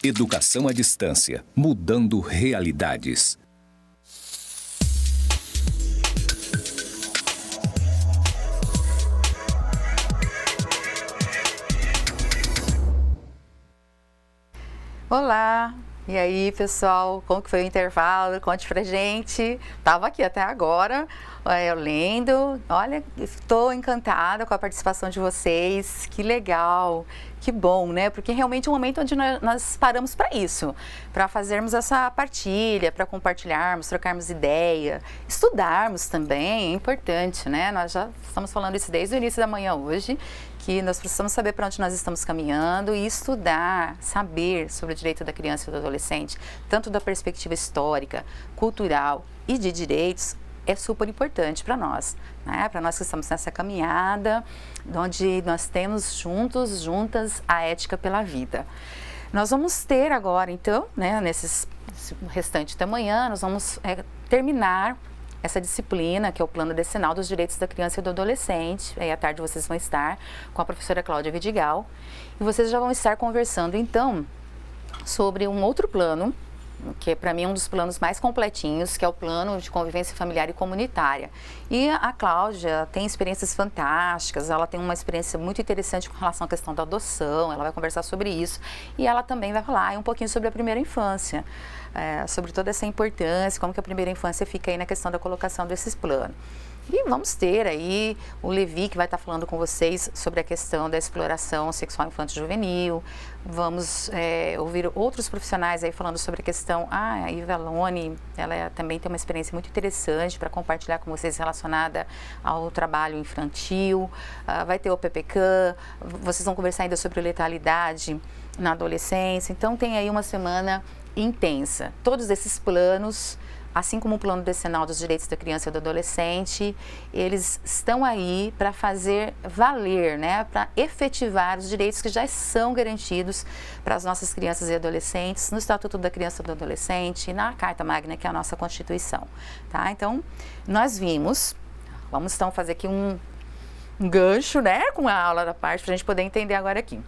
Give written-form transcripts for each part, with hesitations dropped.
Educação à distância, mudando realidades. Olá! E aí, pessoal, como que foi o intervalo? Conte pra gente. Tava aqui até agora, eu lendo. Olha, estou encantada com a participação de vocês. Que legal, que bom, né? Porque realmente é um momento onde nós paramos para isso, para fazermos essa partilha, para compartilharmos, trocarmos ideia, estudarmos também, é importante, né? Nós já estamos falando isso desde o início da manhã hoje, que nós precisamos saber para onde nós estamos caminhando e estudar, saber sobre o direito da criança e do adolescente, tanto da perspectiva histórica, cultural e de direitos, é super importante para nós, né? Para nós que estamos nessa caminhada, onde nós temos juntas, a ética pela vida. Nós vamos ter agora, então, né, nesse restante da manhã, nós vamos terminar essa disciplina, que é o Plano Decenal dos Direitos da Criança e do Adolescente. Aí à tarde vocês vão estar com a professora Cláudia Vidigal e vocês já vão estar conversando, então, sobre um outro plano, que para mim é um dos planos mais completinhos, que é o Plano de Convivência Familiar e Comunitária. E a Cláudia tem experiências fantásticas, ela tem uma experiência muito interessante com relação à questão da adoção, ela vai conversar sobre isso, e ela também vai falar um pouquinho sobre a primeira infância, sobre toda essa importância, como que a primeira infância fica aí na questão da colocação desses planos. E vamos ter aí o Levi, que vai estar falando com vocês sobre a questão da exploração sexual infanto-juvenil. Vamos ouvir outros profissionais aí falando sobre a questão. A Iva Lone, ela também tem uma experiência muito interessante para compartilhar com vocês relacionada ao trabalho infantil. Vai ter o PPCAM, vocês vão conversar ainda sobre letalidade na adolescência. Então tem aí uma semana intensa. Todos esses planos, assim como o Plano Decenal dos Direitos da Criança e do Adolescente, eles estão aí para fazer valer, né, para efetivar os direitos que já são garantidos para as nossas crianças e adolescentes no Estatuto da Criança e do Adolescente e na Carta Magna, que é a nossa Constituição. Tá? Então, nós vamos então fazer aqui um gancho, né, com a aula da parte, para a gente poder entender agora aqui.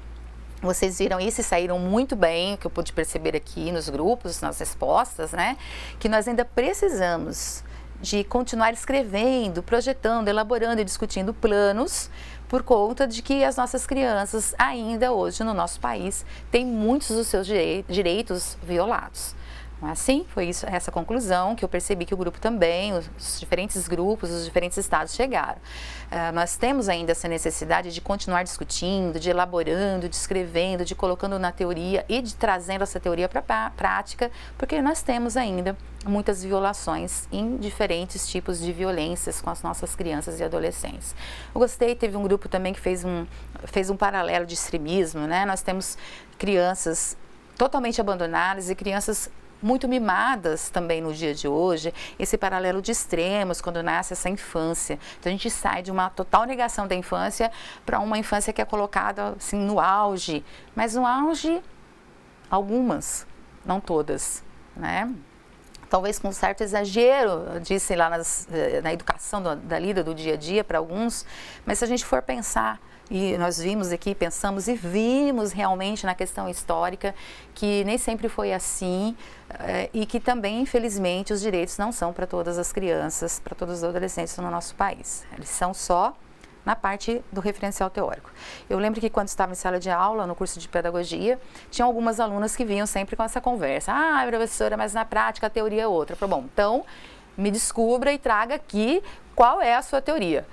Vocês viram isso e saíram muito bem, que eu pude perceber aqui nos grupos, nas respostas, né? Que nós ainda precisamos de continuar escrevendo, projetando, elaborando e discutindo planos, por conta de que as nossas crianças ainda hoje no nosso país têm muitos dos seus direitos violados. Assim, foi essa conclusão que eu percebi que o grupo também, os diferentes grupos, os diferentes estados chegaram. Nós temos ainda essa necessidade de continuar discutindo, de elaborando, de escrevendo, de colocando na teoria e de trazendo essa teoria para a prática, porque nós temos ainda muitas violações em diferentes tipos de violências com as nossas crianças e adolescentes. Eu gostei, teve um grupo também que fez um paralelo de extremismo, né? Nós temos crianças totalmente abandonadas e crianças muito mimadas também no dia de hoje, esse paralelo de extremos, quando nasce essa infância. Então, a gente sai de uma total negação da infância para uma infância que é colocada assim, no auge, mas no auge, algumas, não todas, né? Talvez com certo exagero, disse lá na educação da lida do dia a dia para alguns, mas se a gente for pensar, e nós vimos aqui, pensamos e vimos realmente na questão histórica que nem sempre foi assim e que também, infelizmente, os direitos não são para todas as crianças, para todos os adolescentes no nosso país. Eles são só na parte do referencial teórico. Eu lembro que quando estava em sala de aula, no curso de pedagogia, tinham algumas alunas que vinham sempre com essa conversa. Professora, mas na prática a teoria é outra. Eu falei, bom, então me descubra e traga aqui qual é a sua teoria.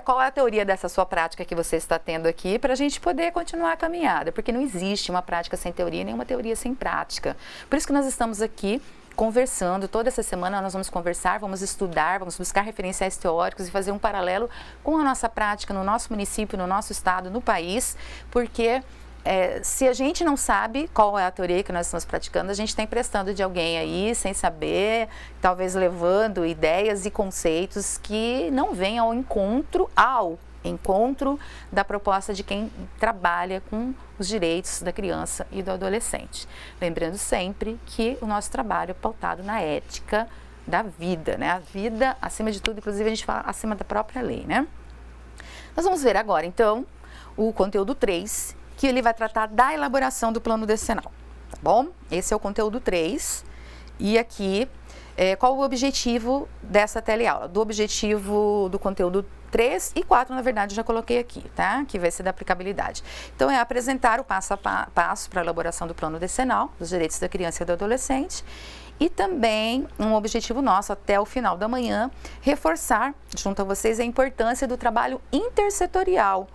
Qual é a teoria dessa sua prática que você está tendo aqui para a gente poder continuar a caminhada? Porque não existe uma prática sem teoria, nem uma teoria sem prática. Por isso que nós estamos aqui conversando, toda essa semana nós vamos conversar, vamos estudar, vamos buscar referenciais teóricos e fazer um paralelo com a nossa prática no nosso município, no nosso estado, no país, porque se a gente não sabe qual é a teoria que nós estamos praticando, a gente está emprestando de alguém aí, sem saber, talvez levando ideias e conceitos que não vêm ao encontro da proposta de quem trabalha com os direitos da criança e do adolescente. Lembrando sempre que o nosso trabalho é pautado na ética da vida, né? A vida, acima de tudo, inclusive a gente fala acima da própria lei, né? Nós vamos ver agora, então, o conteúdo 3, que ele vai tratar da elaboração do plano decenal. tá bom? Esse é o conteúdo 3. E aqui, qual o objetivo dessa teleaula? Do objetivo do conteúdo 3 e 4, na verdade, já coloquei aqui, tá? Que vai ser da aplicabilidade. Então, é apresentar o passo a passo para a elaboração do plano decenal dos direitos da criança e do adolescente. E também, um objetivo nosso, até o final da manhã, reforçar, junto a vocês, a importância do trabalho intersetorial,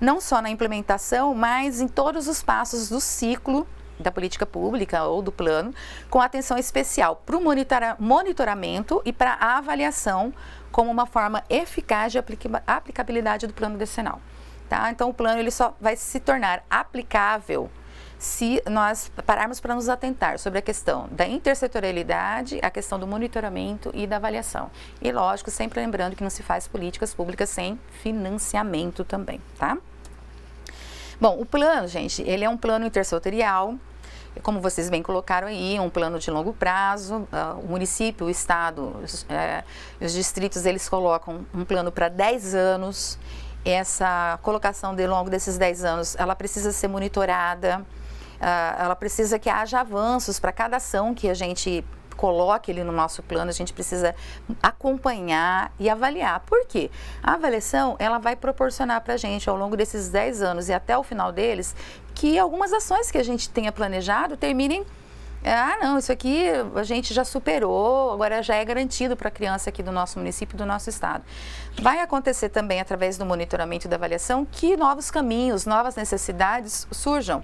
não só na implementação, mas em todos os passos do ciclo da política pública ou do plano, com atenção especial para o monitoramento e para a avaliação como uma forma eficaz de aplicabilidade do plano decenal. Tá? Então, o plano ele só vai se tornar aplicável se nós pararmos para nos atentar sobre a questão da intersetorialidade, a questão do monitoramento e da avaliação. E, lógico, sempre lembrando que não se faz políticas públicas sem financiamento também, tá? Bom, o plano, gente, ele é um plano intersetorial, como vocês bem colocaram aí, um plano de longo prazo. O município, o estado, os distritos, eles colocam um plano para 10 anos. Essa colocação de longo desses 10 anos, ela precisa ser monitorada, ela precisa que haja avanços para cada ação que a gente coloque ali no nosso plano, a gente precisa acompanhar e avaliar. Por quê? A avaliação, ela vai proporcionar para a gente, ao longo desses 10 anos e até o final deles, que algumas ações que a gente tenha planejado terminem, não, isso aqui a gente já superou, agora já é garantido para a criança aqui do nosso município, do nosso estado. Vai acontecer também, através do monitoramento e da avaliação, que novos caminhos, novas necessidades surjam.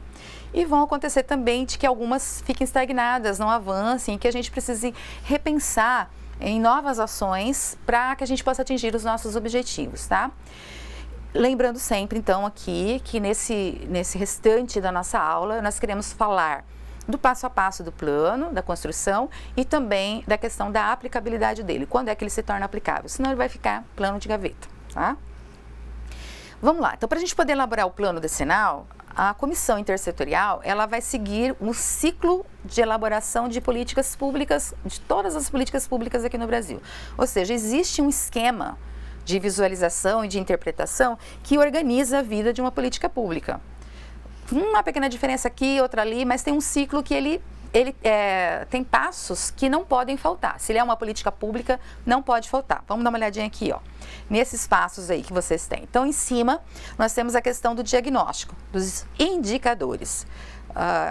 E vão acontecer também de que algumas fiquem estagnadas, não avancem, que a gente precise repensar em novas ações para que a gente possa atingir os nossos objetivos, tá? Lembrando sempre, então, aqui, que nesse restante da nossa aula, nós queremos falar do passo a passo do plano, da construção e também da questão da aplicabilidade dele. Quando é que ele se torna aplicável? Senão ele vai ficar plano de gaveta, tá? Vamos lá. Então, para a gente poder elaborar o plano decenal, a comissão intersetorial, ela vai seguir um ciclo de elaboração de políticas públicas, de todas as políticas públicas aqui no Brasil. Ou seja, existe um esquema de visualização e de interpretação que organiza a vida de uma política pública. Uma pequena diferença aqui, outra ali, mas tem um ciclo que ele tem passos que não podem faltar. Se ele é uma política pública, não pode faltar. Vamos dar uma olhadinha aqui, ó, nesses passos aí que vocês têm. Então, em cima, nós temos a questão do diagnóstico, dos indicadores.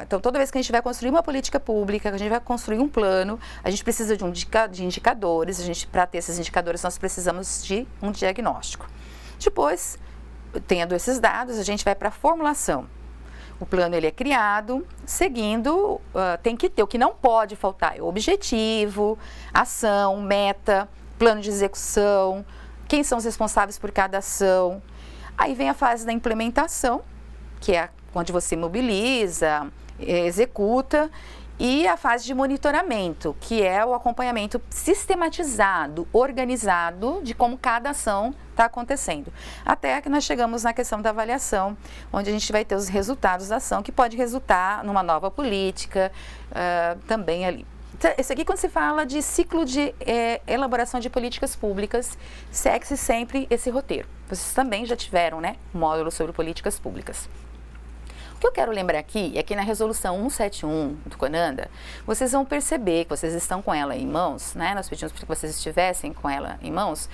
Então, toda vez que a gente vai construir uma política pública, que a gente vai construir um plano, a gente precisa de indicadores. Para ter esses indicadores, nós precisamos de um diagnóstico. Depois, tendo esses dados, a gente vai para a formulação. O plano ele é criado, seguindo, tem que ter, o que não pode faltar é o objetivo, ação, meta, plano de execução, quem são os responsáveis por cada ação. Aí vem a fase da implementação, que é onde você mobiliza, executa, e a fase de monitoramento, que é o acompanhamento sistematizado, organizado de como cada ação está acontecendo. Até que nós chegamos na questão da avaliação, onde a gente vai ter os resultados da ação, que pode resultar numa nova política também ali. Isso aqui, quando se fala de ciclo de elaboração de políticas públicas, segue-se sempre esse roteiro. Vocês também já tiveram, né, um módulo sobre políticas públicas. O que eu quero lembrar aqui é que na resolução 171 do CONANDA, vocês vão perceber que vocês estão com ela em mãos, né? Nós pedimos para que vocês estivessem com ela em mãos.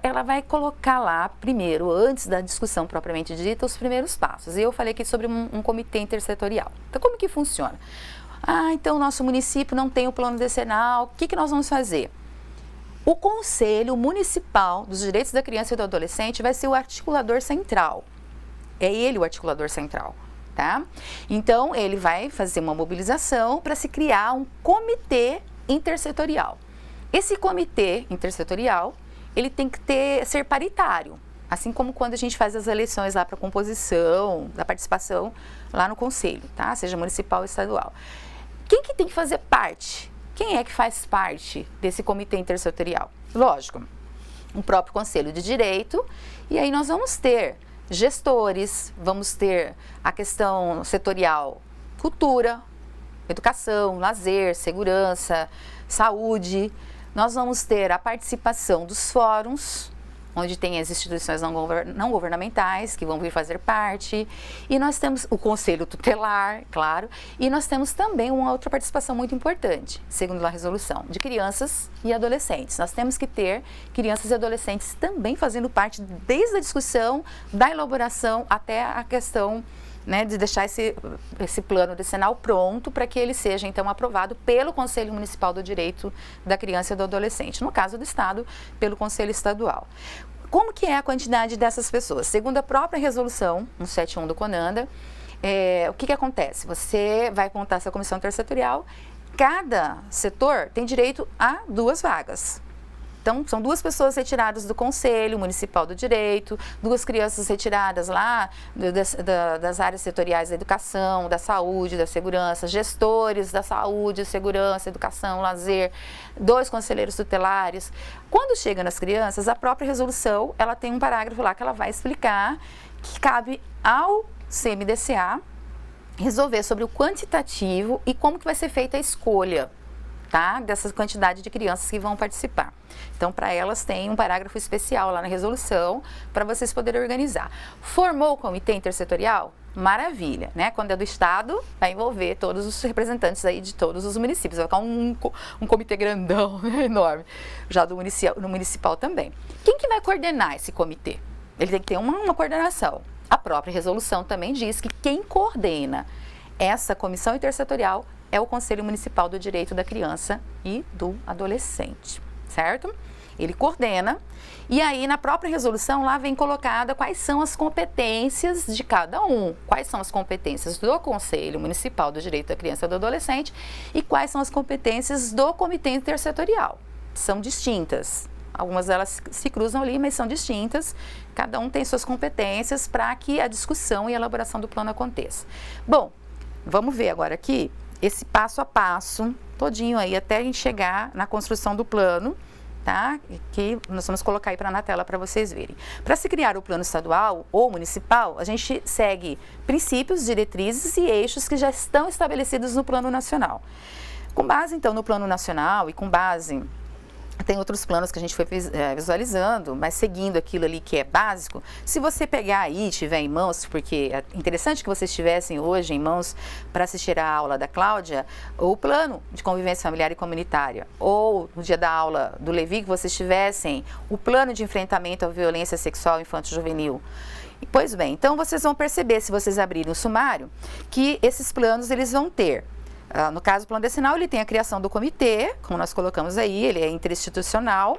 Ela vai colocar lá, primeiro, antes da discussão propriamente dita, os primeiros passos. E eu falei aqui sobre um comitê intersetorial. Então, como que funciona? Então o nosso município não tem o plano decenal, o que nós vamos fazer? O Conselho Municipal dos Direitos da Criança e do Adolescente vai ser o articulador central. É ele o articulador central. Tá? Então, ele vai fazer uma mobilização para se criar um comitê intersetorial. Esse comitê intersetorial, ele tem que ser paritário, assim como quando a gente faz as eleições lá para composição, da participação lá no conselho, tá? Seja municipal ou estadual. Quem que tem que fazer parte? Quem é que faz parte desse comitê intersetorial? Lógico, o próprio Conselho de Direito, e aí nós vamos ter gestores, vamos ter a questão setorial cultura, educação, lazer, segurança, saúde. Nós vamos ter a participação dos fóruns, onde tem as instituições não governamentais que vão vir fazer parte, e nós temos o Conselho Tutelar, claro, e nós temos também uma outra participação muito importante, segundo a resolução, de crianças e adolescentes. Nós temos que ter crianças e adolescentes também fazendo parte desde a discussão, da elaboração até a questão, né, de deixar esse plano decenal pronto para que ele seja, então, aprovado pelo Conselho Municipal do Direito da Criança e do Adolescente, no caso do Estado, pelo Conselho Estadual. Como que é a quantidade dessas pessoas? Segundo a própria resolução 171 do CONANDA, o que acontece? Você vai montar essa comissão intersetorial, cada setor tem direito a 2 vagas. Então, são 2 pessoas retiradas do Conselho Municipal do Direito, 2 crianças retiradas lá das áreas setoriais da educação, da saúde, da segurança, gestores da saúde, segurança, educação, lazer, 2 conselheiros tutelares. Quando chega nas crianças, a própria resolução, ela tem um parágrafo lá que ela vai explicar que cabe ao CMDCA resolver sobre o quantitativo e como que vai ser feita a escolha, tá, dessa quantidade de crianças que vão participar. Então, para elas tem um parágrafo especial lá na resolução para vocês poderem organizar. Formou o comitê intersetorial? Maravilha, né? Quando é do Estado, vai envolver todos os representantes aí de todos os municípios. Vai ficar um comitê grandão, né? Enorme, já no municipal também. Quem que vai coordenar esse comitê? Ele tem que ter uma coordenação. A própria resolução também diz que quem coordena essa comissão intersetorial é o Conselho Municipal do Direito da Criança e do Adolescente, certo? Ele coordena, e aí na própria resolução lá vem colocada quais são as competências de cada um, quais são as competências do Conselho Municipal do Direito da Criança e do Adolescente e quais são as competências do Comitê Intersetorial. São distintas, algumas delas se cruzam ali, mas são distintas, cada um tem suas competências para que a discussão e a elaboração do plano aconteça. Bom, vamos ver agora aqui esse passo a passo, todinho aí, até a gente chegar na construção do plano, tá? Que nós vamos colocar aí na tela para vocês verem. Para se criar o plano estadual ou municipal, a gente segue princípios, diretrizes e eixos que já estão estabelecidos no plano nacional. Com base, então, no plano nacional e com base... Tem outros planos que a gente foi visualizando, mas seguindo aquilo ali que é básico, se você pegar aí e tiver em mãos, porque é interessante que vocês tivessem hoje em mãos para assistir a aula da Cláudia, o plano de convivência familiar e comunitária, ou no dia da aula do Levi, que vocês tivessem o plano de enfrentamento à violência sexual infanto-juvenil. Pois bem, então vocês vão perceber, se vocês abrirem o sumário, que esses planos eles vão ter. No caso, o plano decenal, ele tem a criação do comitê, como nós colocamos aí, ele é interinstitucional,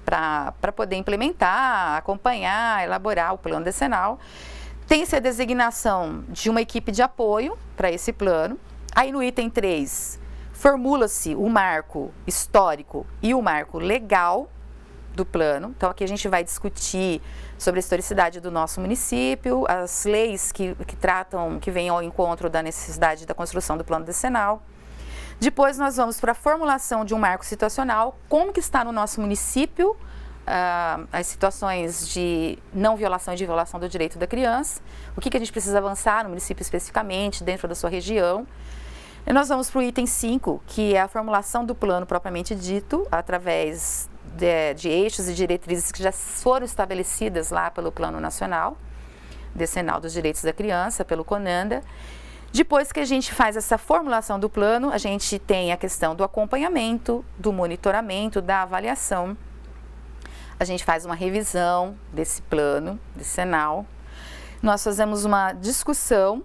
para poder implementar, acompanhar, elaborar o plano decenal. Tem-se a designação de uma equipe de apoio para esse plano. Aí no item 3, formula-se o marco histórico e o marco legal do plano. Então, aqui a gente vai discutir sobre a historicidade do nosso município, as leis que vêm ao encontro da necessidade da construção do plano decenal. Depois nós vamos para a formulação de um marco situacional, como que está no nosso município as situações de não violação e de violação do direito da criança, o que a gente precisa avançar no município especificamente, dentro da sua região. E nós vamos para o item 5, que é a formulação do plano propriamente dito, através de eixos e diretrizes que já foram estabelecidas lá pelo Plano Nacional, Decenal dos Direitos da Criança, pelo CONANDA. Depois que a gente faz essa formulação do plano, a gente tem a questão do acompanhamento, do monitoramento, da avaliação. A gente faz uma revisão desse plano decenal. Nós fazemos uma discussão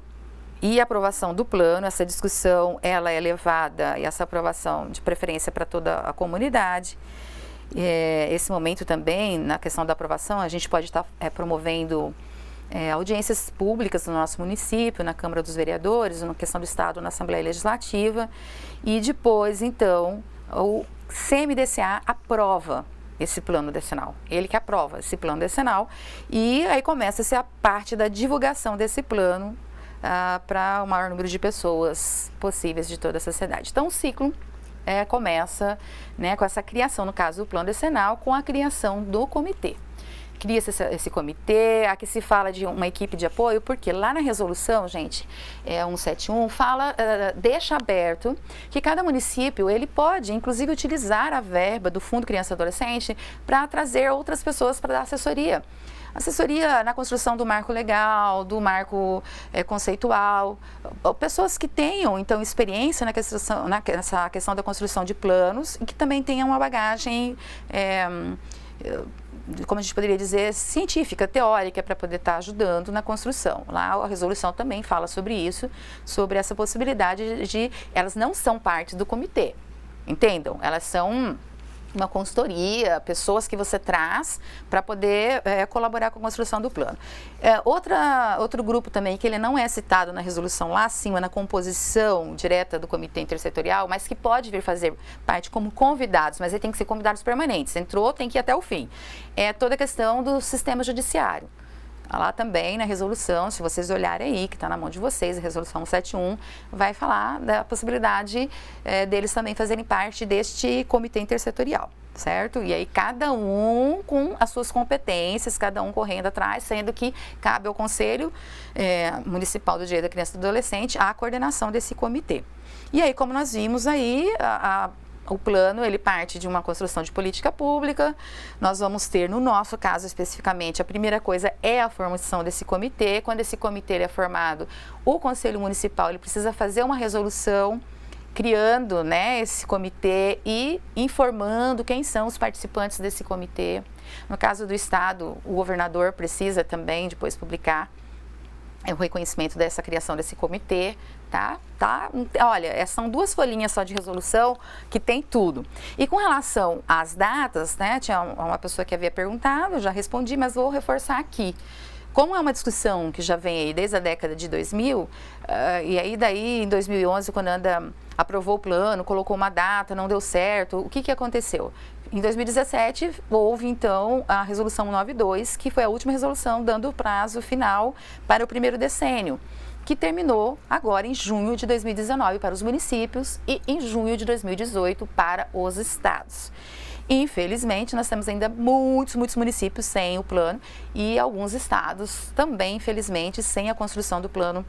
e aprovação do plano. Essa discussão ela é levada, e essa aprovação de preferência para toda a comunidade. Esse momento também, na questão da aprovação, a gente pode estar promovendo audiências públicas no nosso município, na Câmara dos Vereadores, na questão do Estado, na Assembleia Legislativa. E depois, então, o CMDCA aprova esse plano decenal. Ele que aprova esse plano decenal. E aí começa-se a parte da divulgação desse plano para o maior número de pessoas possíveis de toda a sociedade. Então, o ciclo começa, né, com essa criação, no caso do plano decenal, com a criação do comitê. cria-se esse comitê, aqui se fala de uma equipe de apoio, porque lá na resolução, gente, 171, fala, deixa aberto que cada município, ele pode, inclusive, utilizar a verba do Fundo Criança e Adolescente para trazer outras pessoas para dar assessoria. Assessoria na construção do marco legal, do marco conceitual, pessoas que tenham, então, experiência nessa questão da construção de planos e que também tenham uma bagagem, como a gente poderia dizer, científica, teórica, para poder estar ajudando na construção. Lá a resolução também fala sobre isso, sobre essa possibilidade de elas não são parte do comitê, entendam? Elas são uma consultoria, pessoas que você traz para poder colaborar com a construção do plano. Outro grupo também, que ele não é citado na resolução lá acima, na composição direta do comitê intersetorial, mas que pode vir fazer parte como convidados, mas ele tem que ser convidados permanentes. Entrou, tem que ir até o fim. É toda a questão do sistema judiciário. Lá também na resolução, se vocês olharem aí, que está na mão de vocês, a resolução 171, vai falar da possibilidade deles também fazerem parte deste comitê intersetorial, certo? E aí cada um com as suas competências, cada um correndo atrás, sendo que cabe ao Conselho Municipal do Direito da Criança e do Adolescente a coordenação desse comitê. E aí, como nós vimos aí, o plano, ele parte de uma construção de política pública. Nós vamos ter, no nosso caso especificamente, a primeira coisa é a formação desse comitê. Quando esse comitê ele é formado, o Conselho Municipal ele precisa fazer uma resolução criando, né, esse comitê e informando quem são os participantes desse comitê. No caso do Estado, o governador precisa também depois publicar o reconhecimento dessa criação desse comitê, tá? Olha, são 2 folhinhas só de resolução que tem tudo. E com relação às datas, né, tinha uma pessoa que havia perguntado, eu já respondi, mas vou reforçar aqui. Como é uma discussão que já vem aí desde a década de 2000, e aí daí em 2011, quando a ANDA aprovou o plano, colocou uma data, não deu certo, o que aconteceu? Em 2017, houve então a resolução 192, que foi a última resolução dando o prazo final para o primeiro decênio, que terminou agora em junho de 2019 para os municípios e em junho de 2018 para os estados. Infelizmente, nós temos ainda muitos municípios sem o plano e alguns estados também, infelizmente, sem a construção do plano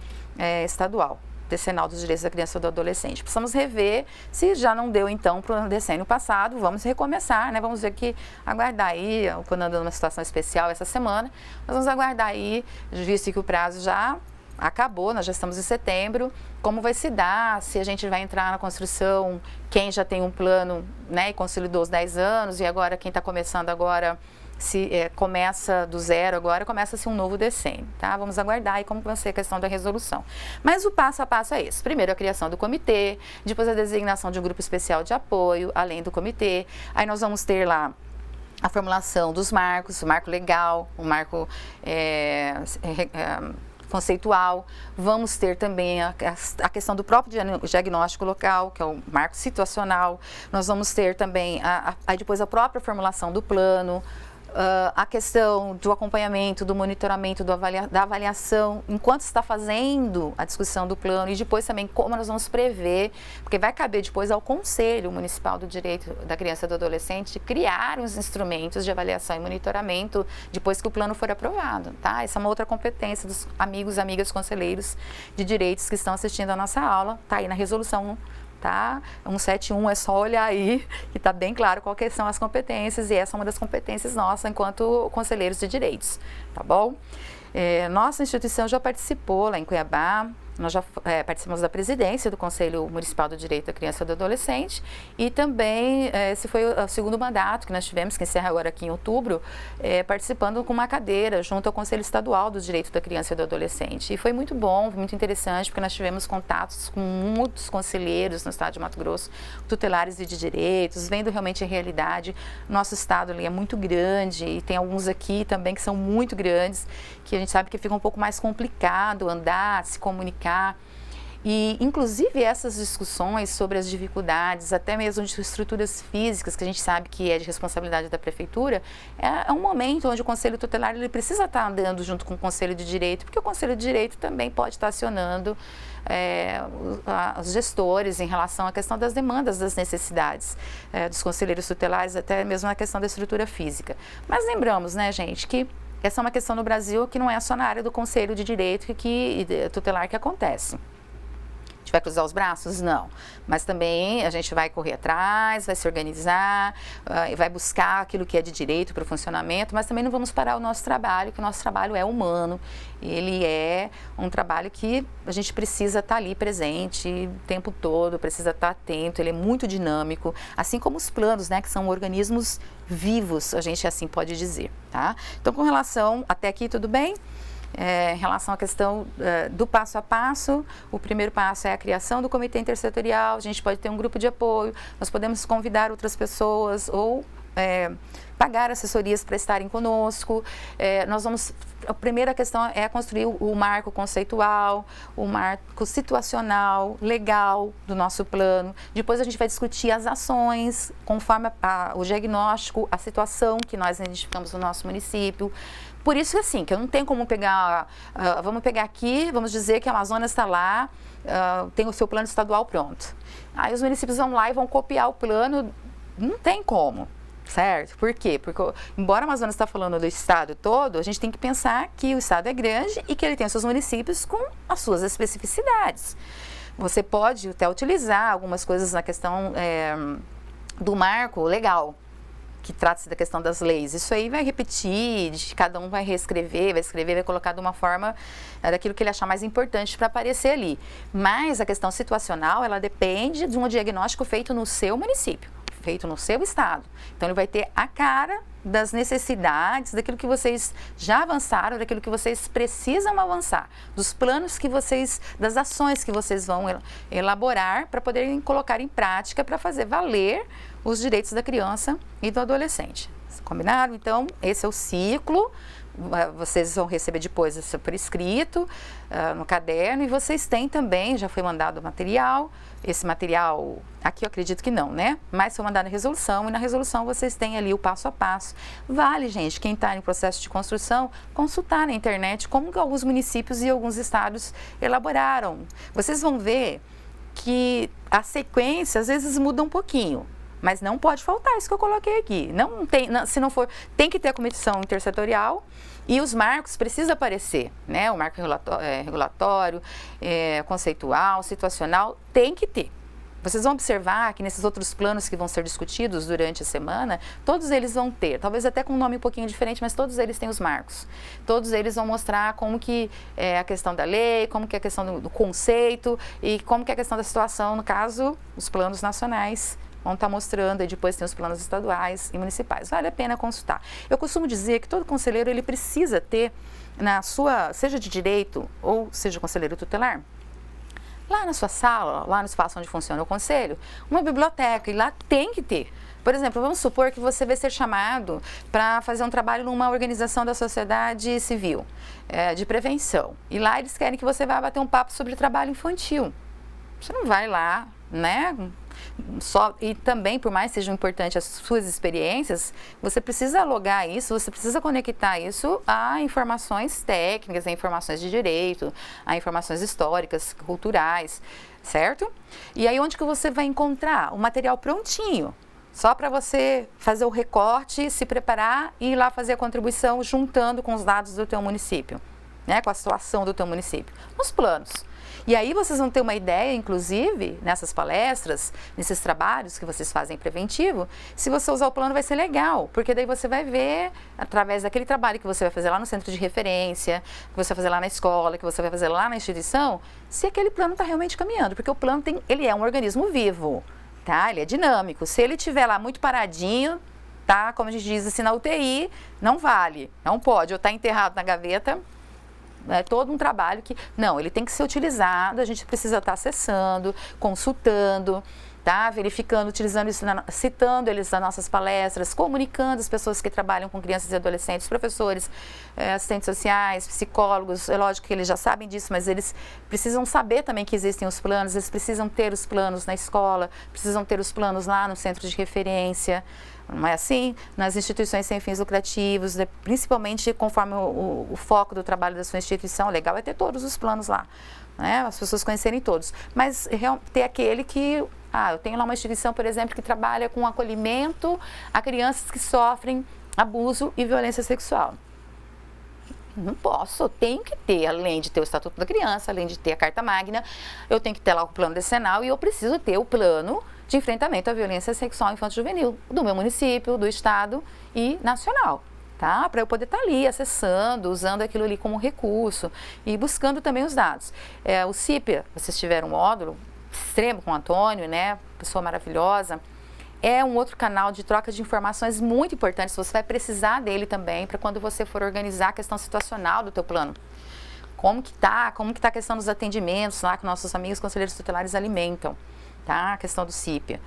estadual decenal dos direitos da criança e do adolescente. Precisamos rever, se já não deu então para o decênio passado, vamos recomeçar, né? Vamos ver que aguardar aí, o plano andando numa situação especial essa semana, nós vamos aguardar aí, visto que o prazo já acabou, nós já estamos em setembro, como vai se dar, se a gente vai entrar na construção, quem já tem um plano, né, e consolidou os 10 anos, e agora quem está começando agora, se começa do zero agora, começa-se um novo decênio, tá? Vamos aguardar aí como vai ser a questão da resolução. Mas o passo a passo é esse. Primeiro a criação do comitê, depois a designação de um grupo especial de apoio, além do comitê. Aí nós vamos ter lá a formulação dos marcos, o marco legal, o marco conceitual. Vamos ter também a questão do próprio diagnóstico local, que é o marco situacional. Nós vamos ter também aí depois a própria formulação do plano, a questão do acompanhamento, do monitoramento, da avaliação, enquanto está fazendo a discussão do plano, e depois também como nós vamos prever, porque vai caber depois ao Conselho Municipal do Direito da Criança e do Adolescente criar os instrumentos de avaliação e monitoramento depois que o plano for aprovado, tá? Essa é uma outra competência dos amigos e amigas conselheiros de direitos que estão assistindo a nossa aula, tá aí na resolução, tá? 171 é só olhar aí e está bem claro quais são as competências, e essa é uma das competências nossas enquanto conselheiros de direitos, tá bom? Nossa instituição já participou lá em Cuiabá, nós já participamos da presidência do Conselho Municipal do Direito da Criança e do Adolescente, e também esse foi o segundo mandato que nós tivemos, que encerra agora aqui em outubro, participando com uma cadeira junto ao Conselho Estadual do Direito da Criança e do Adolescente. E foi muito bom, muito interessante, porque nós tivemos contatos com muitos conselheiros no estado de Mato Grosso, tutelares de direitos, vendo realmente a realidade. Nosso estado ali é muito grande e tem alguns aqui também que são muito grandes, que a gente sabe que fica um pouco mais complicado andar, se comunicar. E, inclusive, essas discussões sobre as dificuldades, até mesmo de estruturas físicas, que a gente sabe que é de responsabilidade da prefeitura, é um momento onde o Conselho Tutelar ele precisa estar andando junto com o Conselho de Direito, porque o Conselho de Direito também pode estar acionando os gestores em relação à questão das demandas, das necessidades dos conselheiros tutelares, até mesmo na questão da estrutura física. Mas lembramos, né, gente, que essa é uma questão no Brasil que não é só na área do Conselho de Direito tutelar que acontece. A gente vai cruzar os braços? Não. Mas também a gente vai correr atrás, vai se organizar, vai buscar aquilo que é de direito para o funcionamento, mas também não vamos parar o nosso trabalho, que o nosso trabalho é humano. Ele é um trabalho que a gente precisa estar ali presente o tempo todo, precisa estar atento, ele é muito dinâmico, assim como os planos, né, que são organismos vivos, a gente assim pode dizer, tá? Então, com relação, até aqui tudo bem? Em relação à questão do passo a passo, o primeiro passo é a criação do comitê intersetorial, a gente pode ter um grupo de apoio, nós podemos convidar outras pessoas ou pagar assessorias para estarem conosco. A primeira questão é construir o marco conceitual, o marco situacional, legal do nosso plano. Depois a gente vai discutir as ações, conforme o diagnóstico, a situação que nós identificamos no nosso município. Por isso, assim, que eu não tenho como pegar, vamos pegar aqui, vamos dizer que a Amazonas está lá, tem o seu plano estadual pronto. Aí os municípios vão lá e vão copiar o plano, não tem como, certo? Por quê? Porque, embora a Amazonas está falando do estado todo, a gente tem que pensar que o estado é grande e que ele tem os seus municípios com as suas especificidades. Você pode até utilizar algumas coisas na questão do marco legal, que trata-se da questão das leis. Isso aí vai repetir, cada um vai reescrever, vai escrever, vai colocar de uma forma daquilo que ele achar mais importante para aparecer ali. Mas a questão situacional, ela depende de um diagnóstico feito no seu município, feito no seu estado. Então, ele vai ter a cara das necessidades, daquilo que vocês já avançaram, daquilo que vocês precisam avançar, dos planos que vocês, das ações que vocês vão elaborar para poderem colocar em prática para fazer valer os direitos da criança e do adolescente. Combinado? Então, esse é o ciclo. Vocês vão receber depois isso por escrito, no caderno, e vocês têm também, já foi mandado o material. Esse material, aqui eu acredito que não, né? Mas foi mandado a resolução, e na resolução vocês têm ali o passo a passo. Vale, gente, quem está em processo de construção, consultar na internet como que alguns municípios e alguns estados elaboraram. Vocês vão ver que a sequência às vezes muda um pouquinho. Mas não pode faltar isso que eu coloquei aqui. Não tem, se não for, tem que ter a comissão intersetorial e os marcos precisam aparecer, né? O marco regulatório, conceitual, situacional, tem que ter. Vocês vão observar que nesses outros planos que vão ser discutidos durante a semana, todos eles vão ter, talvez até com um nome um pouquinho diferente, mas todos eles têm os marcos. Todos eles vão mostrar como que é a questão da lei, como que é a questão do conceito e como que é a questão da situação, no caso, os planos nacionais vão estar mostrando, e depois tem os planos estaduais e municipais. Vale a pena consultar. Eu costumo dizer que todo conselheiro, ele precisa ter na sua, seja de direito ou seja conselheiro tutelar, lá na sua sala, lá no espaço onde funciona o conselho, uma biblioteca, e lá tem que ter. Por exemplo, vamos supor que você vai ser chamado para fazer um trabalho numa organização da sociedade civil, de prevenção, e lá eles querem que você vá bater um papo sobre trabalho infantil. Você não vai lá, né? E também, por mais que sejam importantes as suas experiências, você precisa logar isso, você precisa conectar isso a informações técnicas, a informações de direito, a informações históricas, culturais, certo? E aí onde que você vai encontrar o material prontinho, só para você fazer o recorte, se preparar e ir lá fazer a contribuição juntando com os dados do teu município, né? Com a situação do teu município, nos planos. E aí vocês vão ter uma ideia, inclusive, nessas palestras, nesses trabalhos que vocês fazem preventivo, se você usar o plano vai ser legal, porque daí você vai ver, através daquele trabalho que você vai fazer lá no centro de referência, que você vai fazer lá na escola, que você vai fazer lá na instituição, se aquele plano está realmente caminhando, porque o plano ele é um organismo vivo, tá? Ele é dinâmico. Se ele estiver lá muito paradinho, tá? Como a gente diz assim, na UTI, não vale, não pode, ou está enterrado na gaveta. É todo um trabalho que, não, ele tem que ser utilizado, a gente precisa estar acessando, consultando, tá? Verificando, utilizando isso, citando eles nas nossas palestras, comunicando as pessoas que trabalham com crianças e adolescentes, professores, assistentes sociais, psicólogos. É lógico que eles já sabem disso, mas eles precisam saber também que existem os planos, eles precisam ter os planos na escola, precisam ter os planos lá no centro de referência, não é assim? Nas instituições sem fins lucrativos, principalmente conforme o foco do trabalho da sua instituição, legal é ter todos os planos lá, né? As pessoas conhecerem todos, mas ter aquele que, eu tenho lá uma instituição, por exemplo, que trabalha com acolhimento a crianças que sofrem abuso e violência sexual. Não posso, eu tenho que ter, além de ter o Estatuto da Criança, além de ter a Carta Magna, eu tenho que ter lá o plano decenal e eu preciso ter o plano de enfrentamento à violência sexual infanto-juvenil do meu município, do estado e nacional, tá? Para eu poder estar ali acessando, usando aquilo ali como recurso e buscando também os dados. O CIPA, vocês tiveram um módulo extremo com o Antônio, né? Pessoa maravilhosa. É um outro canal de troca de informações muito importante. Você vai precisar dele também para quando você for organizar a questão situacional do teu plano. Como que tá a questão dos atendimentos lá que nossos amigos conselheiros tutelares alimentam, tá? A questão do CIPA.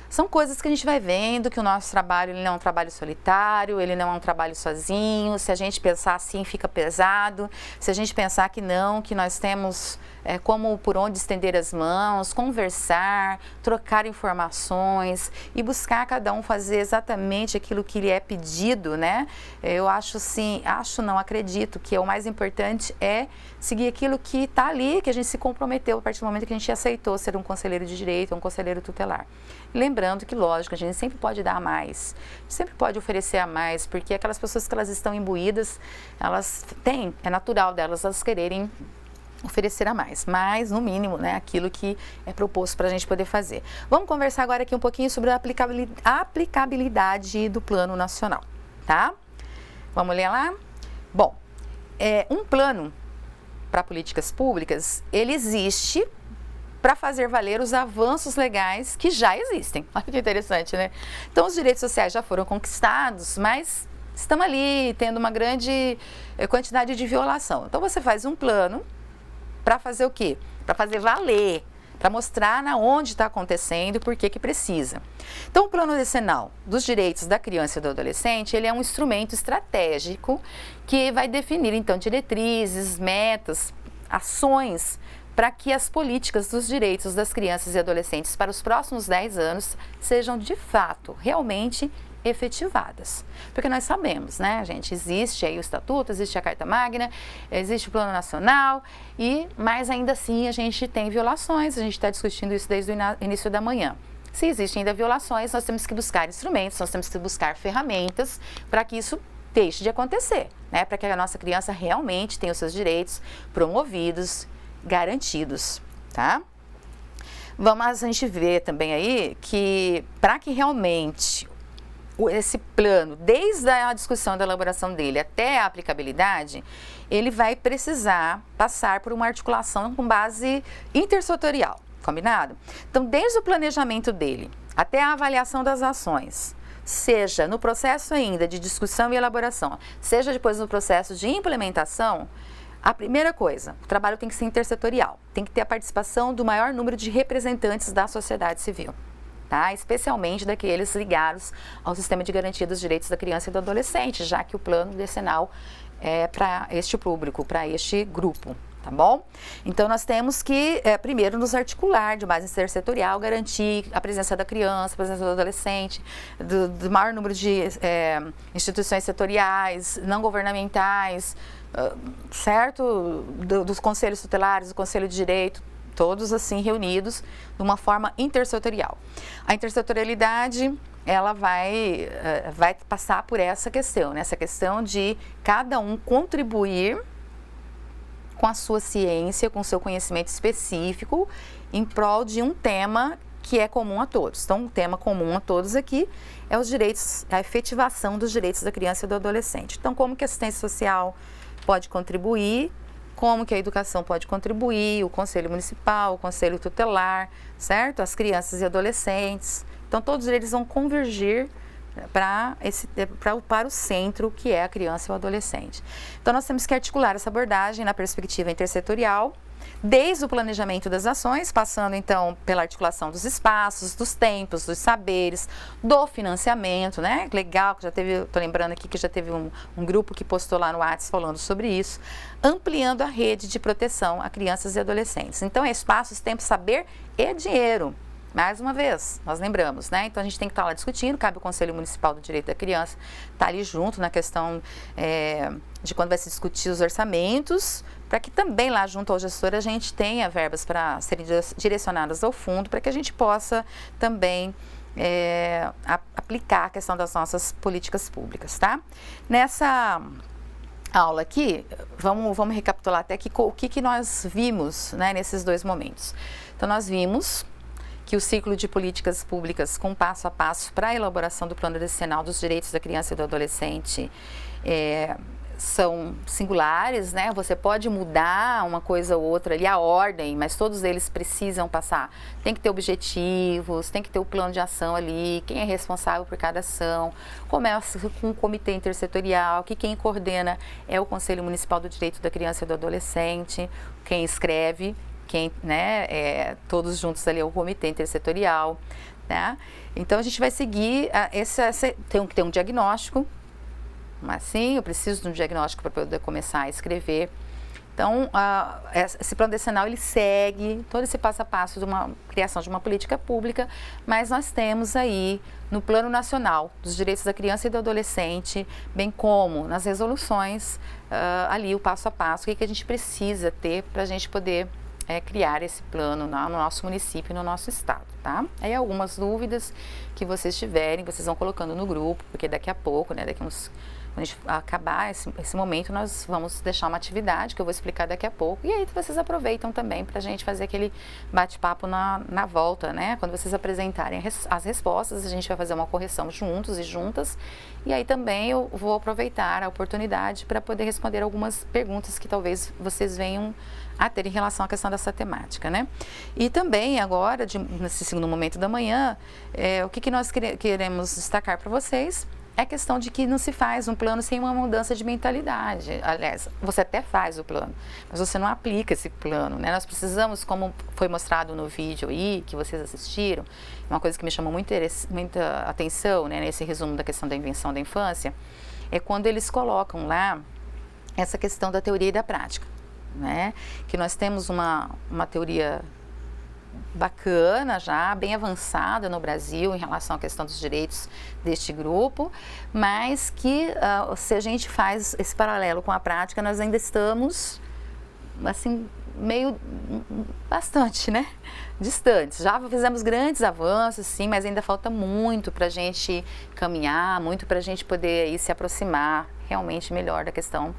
São coisas que a gente vai vendo que o nosso trabalho ele não é um trabalho solitário, ele não é um trabalho sozinho. Se a gente pensar assim, fica pesado. Se a gente pensar que não, que nós temos como por onde estender as mãos, conversar, trocar informações e buscar cada um fazer exatamente aquilo que lhe é pedido, né? Eu acho sim, não acredito que o mais importante é seguir aquilo que está ali, que a gente se comprometeu a partir do momento que a gente aceitou ser um conselheiro de direito, um conselheiro tutelar. Lembrando que, lógico, a gente sempre pode dar mais, sempre pode oferecer a mais, porque aquelas pessoas que elas estão imbuídas, elas têm, é natural delas, elas quererem oferecer a mais, mas no mínimo, né, aquilo que é proposto para a gente poder fazer. Vamos conversar agora aqui um pouquinho sobre a aplicabilidade do Plano Nacional, tá? Vamos ler lá? Bom, um plano para políticas públicas, ele existe para fazer valer os avanços legais que já existem. Olha que interessante, né? Então, os direitos sociais já foram conquistados, mas estamos ali tendo uma grande quantidade de violação. Então, você faz um plano para fazer o quê? Para fazer valer, para mostrar na onde está acontecendo e por que precisa. Então, o Plano Decenal dos Direitos da Criança e do Adolescente, ele é um instrumento estratégico que vai definir, então, diretrizes, metas, ações para que as políticas dos direitos das crianças e adolescentes para os próximos 10 anos sejam, de fato, realmente efetivadas. Porque nós sabemos, né, gente, existe aí o Estatuto, existe a Carta Magna, existe o Plano Nacional, mas ainda assim a gente tem violações, a gente está discutindo isso desde o início da manhã. Se existem ainda violações, nós temos que buscar instrumentos, nós temos que buscar ferramentas para que isso deixe de acontecer, né, para que a nossa criança realmente tenha os seus direitos promovidos, garantidos, tá? Vamos a gente ver também aí que para que realmente esse plano, desde a discussão da elaboração dele até a aplicabilidade, ele vai precisar passar por uma articulação com base intersetorial, combinado? Então, desde o planejamento dele até a avaliação das ações, seja no processo ainda de discussão e elaboração, seja depois no processo de implementação, a primeira coisa, o trabalho tem que ser intersetorial, tem que ter a participação do maior número de representantes da sociedade civil. Tá? Especialmente daqueles ligados ao sistema de garantia dos direitos da criança e do adolescente, já que o plano decenal é para este público, para este grupo, tá bom? Então, nós temos que, primeiro, nos articular de base intersetorial, garantir a presença da criança, a presença do adolescente, do maior número de instituições setoriais, não governamentais, certo? Dos conselhos tutelares, do Conselho de Direito, todos assim reunidos de uma forma intersetorial. A intersetorialidade, ela vai passar por essa questão, né? Essa questão de cada um contribuir com a sua ciência, com o seu conhecimento específico, em prol de um tema que é comum a todos. Então, um tema comum a todos aqui é os direitos, a efetivação dos direitos da criança e do adolescente. Então, como que a assistência social pode contribuir, como que a educação pode contribuir, o Conselho Municipal, o Conselho Tutelar, certo? As crianças e adolescentes. Então, todos eles vão convergir para o centro, que é a criança e o adolescente. Então, nós temos que articular essa abordagem na perspectiva intersetorial, Desde o planejamento das ações, passando então pela articulação dos espaços, dos tempos, dos saberes, do financiamento, né? Legal, que já teve, tô lembrando aqui que já teve um grupo que postou lá no WhatsApp falando sobre isso, ampliando a rede de proteção a crianças e adolescentes. Então, é espaços, tempo, saber e dinheiro. Mais uma vez, nós lembramos, né? Então a gente tem que estar lá discutindo, cabe o Conselho Municipal do Direito da Criança estar ali junto na questão de quando vai se discutir os orçamentos, para que também lá junto ao gestor a gente tenha verbas para serem direcionadas ao fundo, para que a gente possa também aplicar a questão das nossas políticas públicas, tá? Nessa aula aqui, vamos recapitular até aqui o que nós vimos, né, nesses dois momentos. Então nós vimos que o ciclo de políticas públicas com passo a passo para a elaboração do Plano Decenal dos Direitos da Criança e do Adolescente são singulares, né? Você pode mudar uma coisa ou outra ali, a ordem, mas todos eles precisam passar. Tem que ter objetivos, tem que ter o plano de ação ali, quem é responsável por cada ação. Começa com o comitê intersetorial, que quem coordena é o Conselho Municipal do Direito da Criança e do Adolescente, quem escreve, todos juntos ali é o comitê intersetorial, né? Então a gente vai seguir, tem que ter um diagnóstico, mas sim, eu preciso de um diagnóstico para poder começar a escrever. Então, esse plano decenal, ele segue todo esse passo a passo de uma criação de uma política pública, mas nós temos aí no Plano Nacional dos Direitos da Criança e do Adolescente, bem como nas resoluções, ali o passo a passo, o que a gente precisa ter para a gente poder criar esse plano no nosso município e no nosso estado, tá? Aí algumas dúvidas que vocês tiverem, vocês vão colocando no grupo, porque daqui a pouco, né, quando a gente acabar esse momento, nós vamos deixar uma atividade que eu vou explicar daqui a pouco. E aí vocês aproveitam também para a gente fazer aquele bate-papo na volta, né? Quando vocês apresentarem as respostas, a gente vai fazer uma correção juntos e juntas. E aí também eu vou aproveitar a oportunidade para poder responder algumas perguntas que talvez vocês venham a ter em relação à questão dessa temática, né? E também agora, nesse segundo momento da manhã, o que nós queremos destacar para vocês é a questão de que não se faz um plano sem uma mudança de mentalidade. Aliás, você até faz o plano, mas você não aplica esse plano, né? Nós precisamos, como foi mostrado no vídeo aí, que vocês assistiram, uma coisa que me chamou muita atenção, né, nesse resumo da questão da invenção da infância, é quando eles colocam lá essa questão da teoria e da prática, né? Que nós temos uma teoria bacana já, bem avançada no Brasil em relação à questão dos direitos deste grupo, mas que se a gente faz esse paralelo com a prática, nós ainda estamos, assim, bastante, né, distantes. Já fizemos grandes avanços, sim, mas ainda falta muito para a gente caminhar, muito para a gente poder aí se aproximar realmente melhor da questão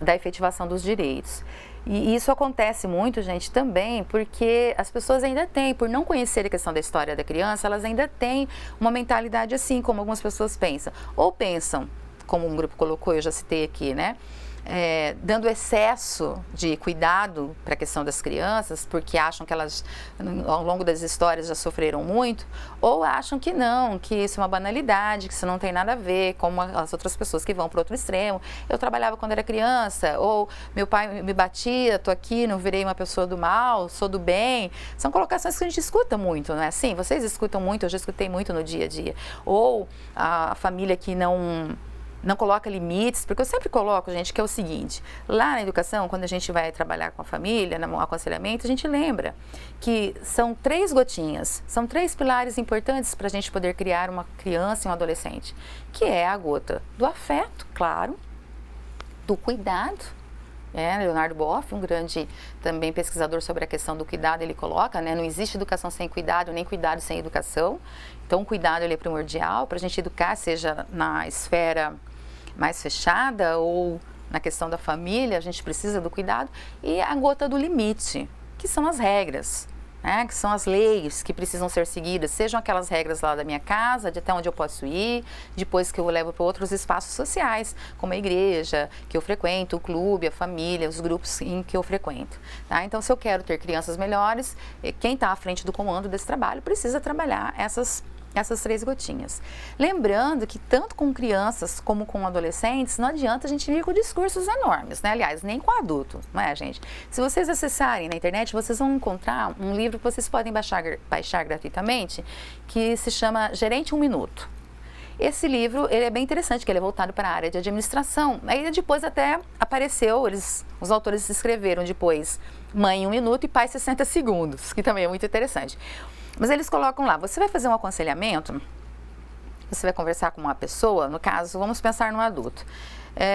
da efetivação dos direitos. E isso acontece muito, gente, também porque as pessoas ainda têm, por não conhecer a questão da história da criança, elas ainda têm uma mentalidade assim, como algumas pessoas pensam. Ou pensam, como um grupo colocou, eu já citei aqui, né? Dando excesso de cuidado para a questão das crianças, porque acham que elas, ao longo das histórias, já sofreram muito, ou acham que não, que isso é uma banalidade, que isso não tem nada a ver, como as outras pessoas que vão para o outro extremo. Eu trabalhava quando era criança, ou meu pai me batia, estou aqui, não virei uma pessoa do mal, sou do bem. São colocações que a gente escuta muito, não é assim? Vocês escutam muito, eu já escutei muito no dia a dia. Ou a família que não coloca limites, porque eu sempre coloco, gente, que é o seguinte, lá na educação, quando a gente vai trabalhar com a família, no aconselhamento, a gente lembra que são 3 gotinhas, são 3 pilares importantes para a gente poder criar uma criança e um adolescente, que é a gota do afeto, claro, do cuidado, Leonardo Boff, um grande também pesquisador sobre a questão do cuidado, ele coloca, né, não existe educação sem cuidado, nem cuidado sem educação, então o cuidado ele é primordial para a gente educar, seja na esfera mais fechada ou na questão da família, a gente precisa do cuidado, e a gota do limite, que são as regras, né, que são as leis que precisam ser seguidas, sejam aquelas regras lá da minha casa, de até onde eu posso ir, depois que eu levo para outros espaços sociais, como a igreja que eu frequento, o clube, a família, os grupos em que eu frequento. Tá? Então, se eu quero ter crianças melhores, quem está à frente do comando desse trabalho precisa trabalhar essas essas 3 gotinhas. Lembrando que tanto com crianças como com adolescentes, não adianta a gente vir com discursos enormes, né? Aliás, nem com adulto, não é, gente? Se vocês acessarem na internet, vocês vão encontrar um livro que vocês podem baixar gratuitamente, que se chama Gerente 1 Minuto. Esse livro, ele é bem interessante, que ele é voltado para a área de administração. Aí depois até apareceu, os autores escreveram depois Mãe em 1 Minuto e Pai 60 Segundos, que também é muito interessante. Mas eles colocam lá, você vai fazer um aconselhamento, você vai conversar com uma pessoa, no caso, vamos pensar num adulto.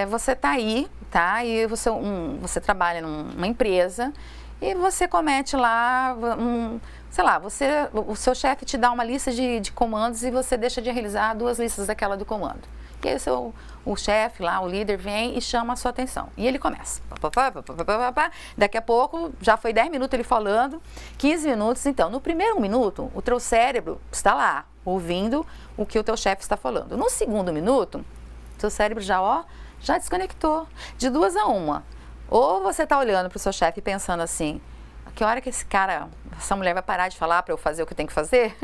Você está aí, tá? E você trabalha numa empresa e você comete lá, sei lá, o seu chefe te dá uma lista de comandos e você deixa de realizar 2 listas daquela do comando. E aí o chefe lá, o líder, vem e chama a sua atenção. E ele começa. Daqui a pouco, já foi 10 minutos ele falando, 15 minutos. Então, no primeiro minuto, o teu cérebro está lá, ouvindo o que o teu chefe está falando. No segundo minuto, o teu cérebro já desconectou. De 2 a 1. Ou você está olhando para o seu chefe pensando assim, a que hora que essa mulher vai parar de falar para eu fazer o que eu tenho que fazer?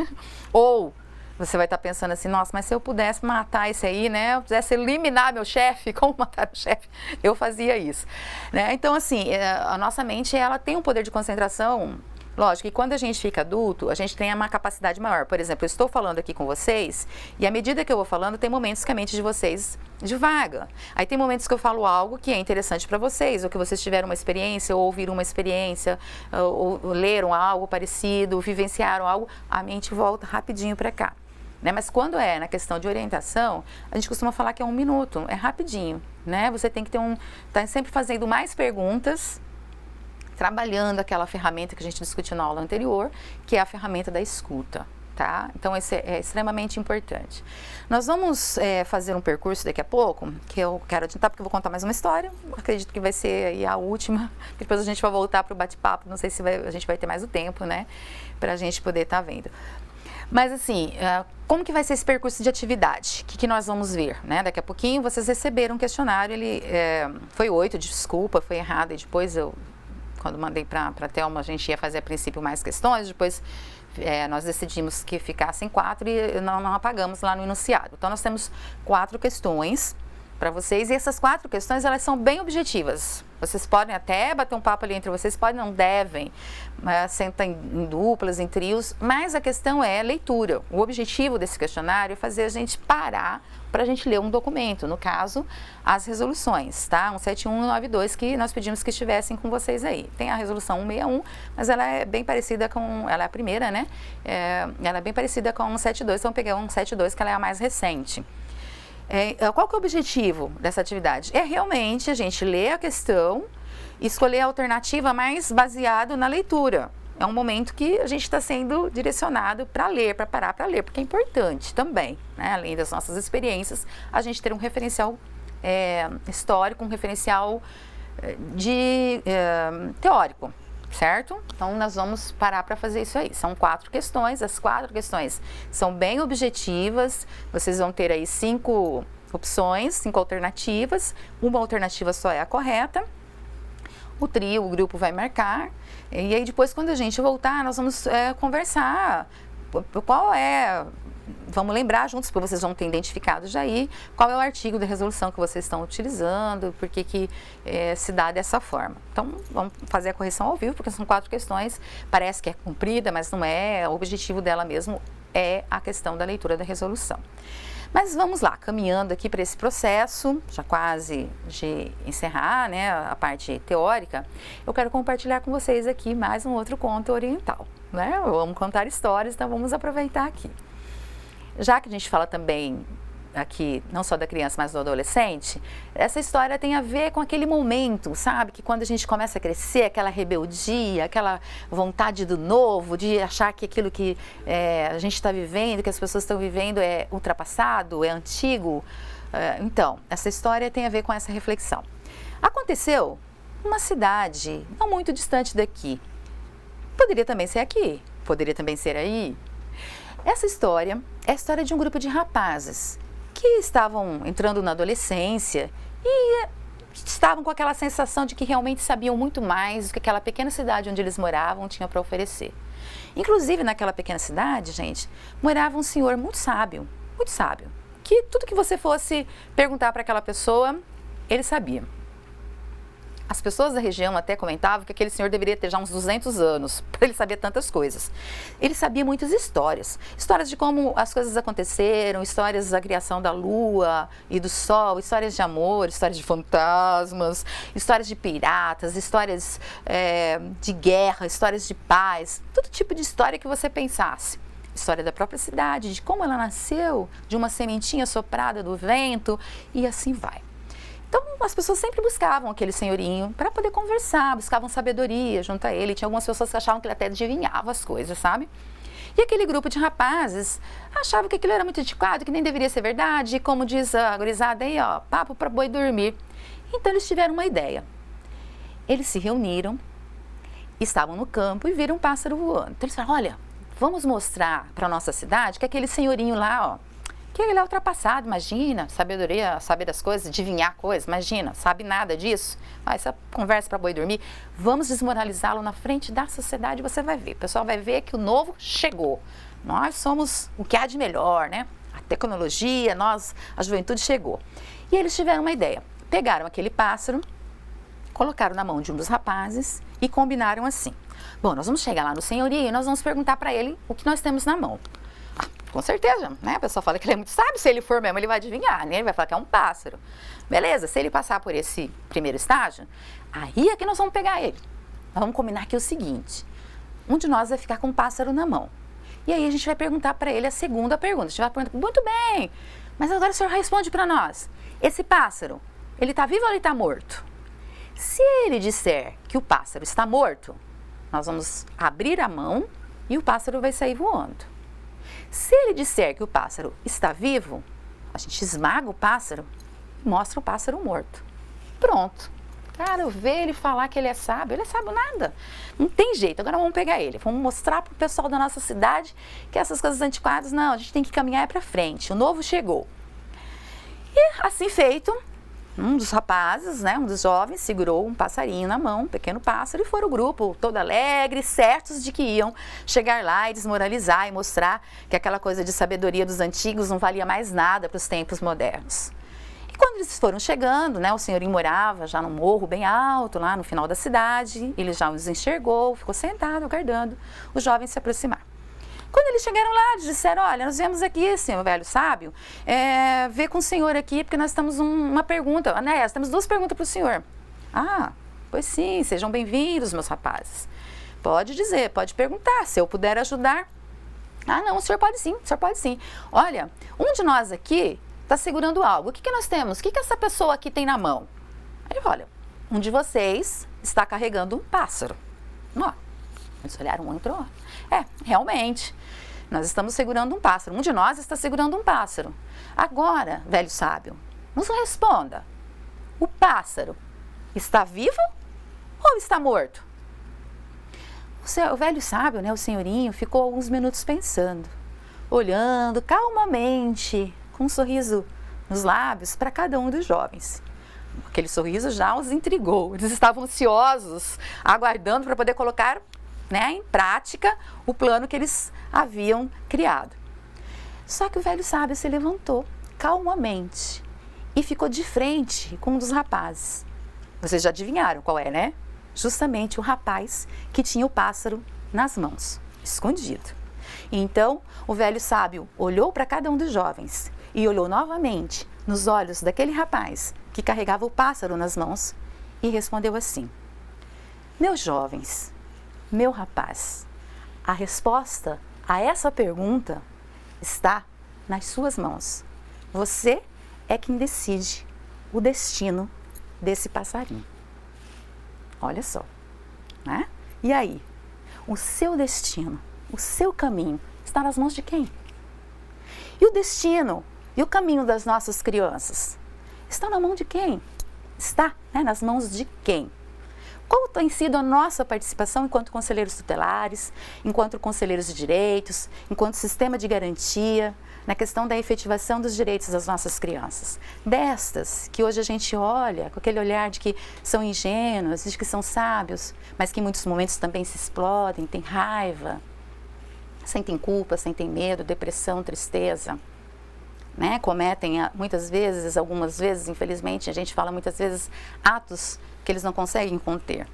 Ou você vai estar pensando assim, nossa, mas se eu pudesse matar esse aí, né? Eu pudesse eliminar meu chefe, como matar o chefe? Eu fazia isso, né? Então, assim, a nossa mente, ela tem um poder de concentração. Lógico que quando a gente fica adulto, a gente tem uma capacidade maior. Por exemplo, eu estou falando aqui com vocês e à medida que eu vou falando, tem momentos que a mente de vocês divaga. Aí tem momentos que eu falo algo que é interessante para vocês, ou que vocês tiveram uma experiência, ou ouviram uma experiência, ou leram algo parecido, vivenciaram algo, a mente volta rapidinho para cá. Né? Mas quando é na questão de orientação, a gente costuma falar que é 1 minuto, é rapidinho, né? Você tem que tá sempre fazendo mais perguntas, trabalhando aquela ferramenta que a gente discutiu na aula anterior, que é a ferramenta da escuta, tá? Então, isso é extremamente importante. Nós vamos fazer um percurso daqui a pouco, que eu quero adiantar, porque eu vou contar mais uma história, acredito que vai ser aí a última, depois a gente vai voltar para o bate-papo, não sei se a gente vai ter mais o tempo, né, para a gente poder estar vendo. Mas assim, como que vai ser esse percurso de atividade? O que nós vamos ver, né? Daqui a pouquinho vocês receberam um questionário, ele foi 8, desculpa, foi errado, e depois quando mandei para a Thelma, a gente ia fazer a princípio mais questões, depois nós decidimos que ficassem 4 e não apagamos lá no enunciado. Então nós temos 4 questões para vocês, e essas 4 questões, elas são bem objetivas. Vocês podem até bater um papo ali entre vocês, não devem, sentar em duplas, em trios, mas a questão é leitura. O objetivo desse questionário é fazer a gente parar para a gente ler um documento, no caso, as resoluções, tá? 171 e 192, que nós pedimos que estivessem com vocês aí. Tem a resolução 161, mas ela é bem parecida ela é a primeira, né? Ela é bem parecida com a 172, então eu peguei a 172, que ela é a mais recente. Qual que é o objetivo dessa atividade? É realmente a gente ler a questão e escolher a alternativa mais baseado na leitura. É um momento que a gente está sendo direcionado para ler, para parar para ler, porque é importante também, né? Além das nossas experiências, a gente ter um referencial histórico, um referencial teórico. Certo? Então, nós vamos parar para fazer isso aí. São 4 questões, as 4 questões são bem objetivas, vocês vão ter aí 5 opções, 5 alternativas, uma alternativa só é a correta, o trio, o grupo vai marcar, e aí depois quando a gente voltar, nós vamos conversar vamos lembrar juntos, porque vocês vão ter identificado já aí, qual é o artigo da resolução que vocês estão utilizando, por que se dá dessa forma. Então, vamos fazer a correção ao vivo, porque são 4 questões, parece que é cumprida, mas não é, o objetivo dela mesmo é a questão da leitura da resolução. Mas vamos lá, caminhando aqui para esse processo, já quase de encerrar, né, a parte teórica, eu quero compartilhar com vocês aqui mais um outro conto oriental, né? Eu amo contar histórias, então vamos aproveitar aqui. Já que a gente fala também aqui, não só da criança, mas do adolescente, essa história tem a ver com aquele momento, sabe? Que quando a gente começa a crescer, aquela rebeldia, aquela vontade do novo, de achar que aquilo que a gente está vivendo, que as pessoas estão vivendo é ultrapassado, é antigo. Então, essa história tem a ver com essa reflexão. Aconteceu numa cidade não muito distante daqui. Poderia também ser aqui, poderia também ser aí. Essa história é a história de um grupo de rapazes que estavam entrando na adolescência e estavam com aquela sensação de que realmente sabiam muito mais do que aquela pequena cidade onde eles moravam tinha para oferecer. Inclusive, naquela pequena cidade, gente, morava um senhor muito sábio, que tudo que você fosse perguntar para aquela pessoa, ele sabia. As pessoas da região até comentavam que aquele senhor deveria ter já uns 200 anos, para ele saber tantas coisas. Ele sabia muitas histórias de como as coisas aconteceram, histórias da criação da lua e do sol, histórias de amor, histórias de fantasmas, histórias de piratas, histórias de guerra, histórias de paz, todo tipo de história que você pensasse. História da própria cidade, de como ela nasceu, de uma sementinha soprada do vento e assim vai. Então, as pessoas sempre buscavam aquele senhorinho para poder conversar, buscavam sabedoria junto a ele. Tinha algumas pessoas que achavam que ele até adivinhava as coisas, sabe? E aquele grupo de rapazes achava que aquilo era muito antiquado, que nem deveria ser verdade. E como diz a gurizada aí, ó, papo para boi dormir. Então, eles tiveram uma ideia. Eles se reuniram, estavam no campo e viram um pássaro voando. Então, eles falaram, olha, vamos mostrar para a nossa cidade que aquele senhorinho lá, ó, que ele é ultrapassado, imagina, sabedoria, saber das coisas, adivinhar coisas, imagina, sabe nada disso. Essa conversa para boi dormir, vamos desmoralizá-lo na frente da sociedade, você vai ver. O pessoal vai ver que o novo chegou. Nós somos o que há de melhor, né? A tecnologia, a juventude chegou. E eles tiveram uma ideia. Pegaram aquele pássaro, colocaram na mão de um dos rapazes e combinaram assim. Bom, nós vamos chegar lá no senhorio e nós vamos perguntar para ele o que nós temos na mão. Com certeza, né? A pessoa fala que ele é muito sábio, se ele for mesmo, ele vai adivinhar, né? Ele vai falar que é um pássaro. Beleza, se ele passar por esse primeiro estágio, aí é que nós vamos pegar ele. Nós vamos combinar aqui o seguinte, um de nós vai ficar com um pássaro na mão. E aí a gente vai perguntar para ele a segunda pergunta. A gente vai perguntar, muito bem, mas agora o senhor responde para nós. Esse pássaro, ele está vivo ou ele está morto? Se ele disser que o pássaro está morto, nós vamos abrir a mão e o pássaro vai sair voando. Se ele disser que o pássaro está vivo, a gente esmaga o pássaro e mostra o pássaro morto. Pronto. Cara, ver ele falar que ele é sábio nada. Não tem jeito, agora vamos pegar ele. Vamos mostrar para o pessoal da nossa cidade que essas coisas antiquadas, não, a gente tem que caminhar para frente. O novo chegou. E assim feito, um dos rapazes, né, um dos jovens, segurou um passarinho na mão, um pequeno pássaro, e foram o grupo todo alegre, certos de que iam chegar lá e desmoralizar e mostrar que aquela coisa de sabedoria dos antigos não valia mais nada para os tempos modernos. E quando eles foram chegando, né, o senhorinho morava já num morro bem alto, lá no final da cidade, ele já os enxergou, ficou sentado, aguardando os jovens se aproximar. Quando eles chegaram lá, eles disseram, olha, nós viemos aqui, senhor velho sábio, ver com o senhor aqui, porque nós temos uma pergunta, né, nós temos duas perguntas para o senhor. Ah, pois sim, sejam bem-vindos, meus rapazes. Pode dizer, pode perguntar, se eu puder ajudar. Ah, não, o senhor pode sim. Olha, um de nós aqui está segurando algo, o que nós temos? O que essa pessoa aqui tem na mão? Aí, olha, um de vocês está carregando um pássaro. Ó, eles olharam um para o outro. Realmente, nós estamos segurando um pássaro. Um de nós está segurando um pássaro. Agora, velho sábio, nos responda. O pássaro está vivo ou está morto? O velho sábio, né, o senhorinho, ficou alguns minutos pensando, olhando calmamente, com um sorriso nos lábios para cada um dos jovens. Aquele sorriso já os intrigou. Eles estavam ansiosos, aguardando para poder colocar, né, em prática o plano que eles haviam criado. Só que o velho sábio se levantou calmamente e ficou de frente com um dos rapazes. Vocês já adivinharam qual é, né? Justamente o rapaz que tinha o pássaro nas mãos, escondido. Então, o velho sábio olhou para cada um dos jovens e olhou novamente nos olhos daquele rapaz que carregava o pássaro nas mãos e respondeu assim: meus jovens, meu rapaz, a resposta a essa pergunta está nas suas mãos. Você é quem decide o destino desse passarinho. Olha só, né? E aí, o seu destino, o seu caminho está nas mãos de quem? E o destino e o caminho das nossas crianças estão na mão de quem? Está, né, nas mãos de quem? Qual tem sido a nossa participação enquanto conselheiros tutelares, enquanto conselheiros de direitos, enquanto sistema de garantia, na questão da efetivação dos direitos das nossas crianças. Destas, que hoje a gente olha com aquele olhar de que são ingênuos, de que são sábios, mas que em muitos momentos também se explodem, têm raiva, sentem culpa, sentem medo, depressão, tristeza. Né? Cometem muitas vezes, algumas vezes, infelizmente, a gente fala muitas vezes, atos que eles não conseguem conter.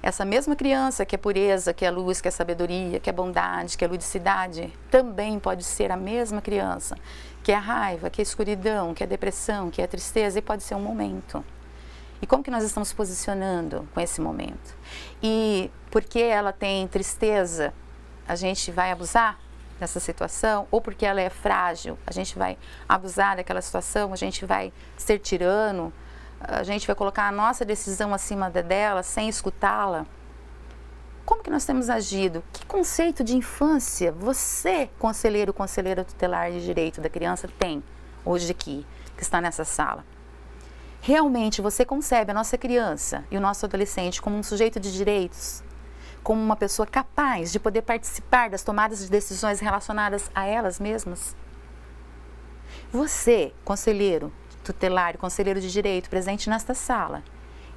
Essa mesma criança que é pureza, que é luz, que é sabedoria, que é bondade, que é ludicidade, também pode ser a mesma criança que é a raiva, que é a escuridão, que é a depressão, que é a tristeza, e pode ser um momento. E como que nós estamos posicionando com esse momento? E porque ela tem tristeza, a gente vai abusar dessa situação? Ou porque ela é frágil, a gente vai abusar daquela situação, a gente vai ser tirano, a gente vai colocar a nossa decisão acima da dela sem escutá-la? Como que nós temos agido? Que conceito de infância você, conselheiro, conselheira tutelar de direito da criança, tem hoje aqui, que está nessa sala? Realmente você concebe a nossa criança e o nosso adolescente como um sujeito de direitos? Como uma pessoa capaz de poder participar das tomadas de decisões relacionadas a elas mesmas? Você, conselheiro tutelar, conselheiro de direito presente nesta sala,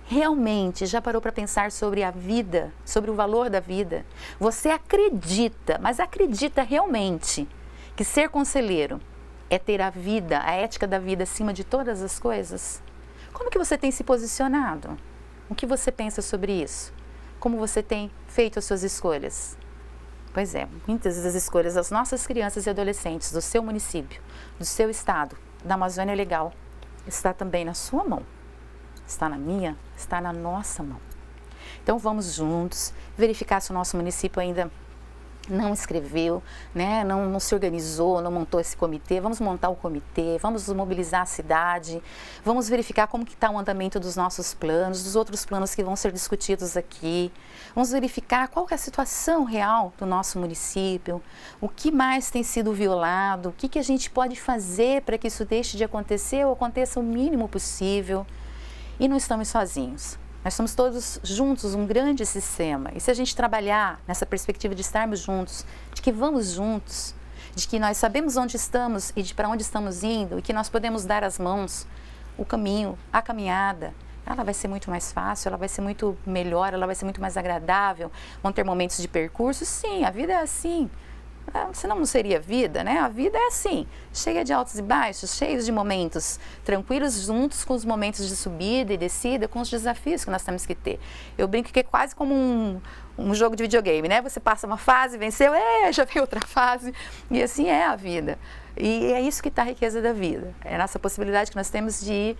realmente já parou para pensar sobre a vida, sobre o valor da vida? Você acredita, mas acredita realmente que ser conselheiro é ter a vida, a ética da vida acima de todas as coisas? Como que você tem se posicionado? O que você pensa sobre isso? Como você tem feito as suas escolhas? Pois é, muitas das escolhas das nossas crianças e adolescentes do seu município, do seu estado, da Amazônia Legal, está também na sua mão. Está na minha, está na nossa mão. Então vamos juntos verificar se o nosso município ainda não escreveu, né? não se organizou, não montou esse comitê. Vamos montar o comitê, vamos mobilizar a cidade, vamos verificar como que está o andamento dos nossos planos, dos outros planos que vão ser discutidos aqui. Vamos verificar qual que é a situação real do nosso município, o que mais tem sido violado, o que a gente pode fazer para que isso deixe de acontecer ou aconteça o mínimo possível. E não estamos sozinhos. Nós somos todos juntos, um grande sistema. E se a gente trabalhar nessa perspectiva de estarmos juntos, de que vamos juntos, de que nós sabemos onde estamos e de para onde estamos indo, e que nós podemos dar as mãos, o caminho, a caminhada, ela vai ser muito mais fácil, ela vai ser muito melhor, ela vai ser muito mais agradável. Vão ter momentos de percurso? Sim, a vida é assim. Senão não seria vida, né? A vida é assim, cheia de altos e baixos, cheios de momentos tranquilos juntos com os momentos de subida e descida, com os desafios que nós temos que ter. Eu brinco que é quase como um jogo de videogame, né? Você passa uma fase, venceu, já vem outra fase, e assim é a vida. E é isso que está a riqueza da vida, é a nossa possibilidade que nós temos de ir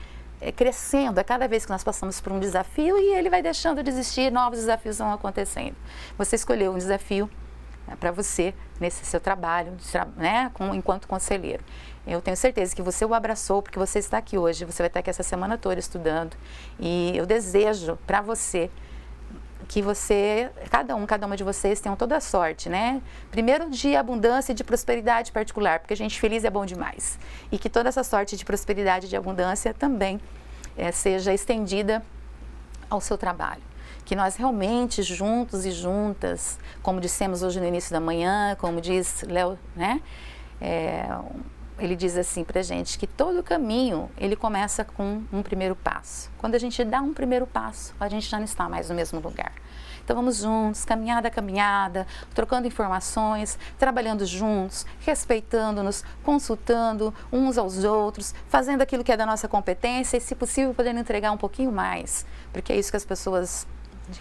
crescendo a cada vez que nós passamos por um desafio, e ele vai deixando de existir, novos desafios vão acontecendo. Você escolheu um desafio para você nesse seu trabalho, né, enquanto conselheiro. Eu tenho certeza que você o abraçou porque você está aqui hoje, você vai estar aqui essa semana toda estudando, e eu desejo para você que você, cada uma de vocês tenham toda a sorte, né? Primeiro de abundância e de prosperidade particular, porque a gente feliz é bom demais. E que toda essa sorte de prosperidade e de abundância também seja estendida ao seu trabalho. Que nós realmente, juntos e juntas, como dissemos hoje no início da manhã, como diz Léo, né? Ele diz assim pra gente, que todo caminho, ele começa com um primeiro passo. Quando a gente dá um primeiro passo, a gente já não está mais no mesmo lugar. Então vamos juntos, caminhada a caminhada, trocando informações, trabalhando juntos, respeitando-nos, consultando uns aos outros, fazendo aquilo que é da nossa competência e, se possível, podendo entregar um pouquinho mais, porque é isso que as pessoas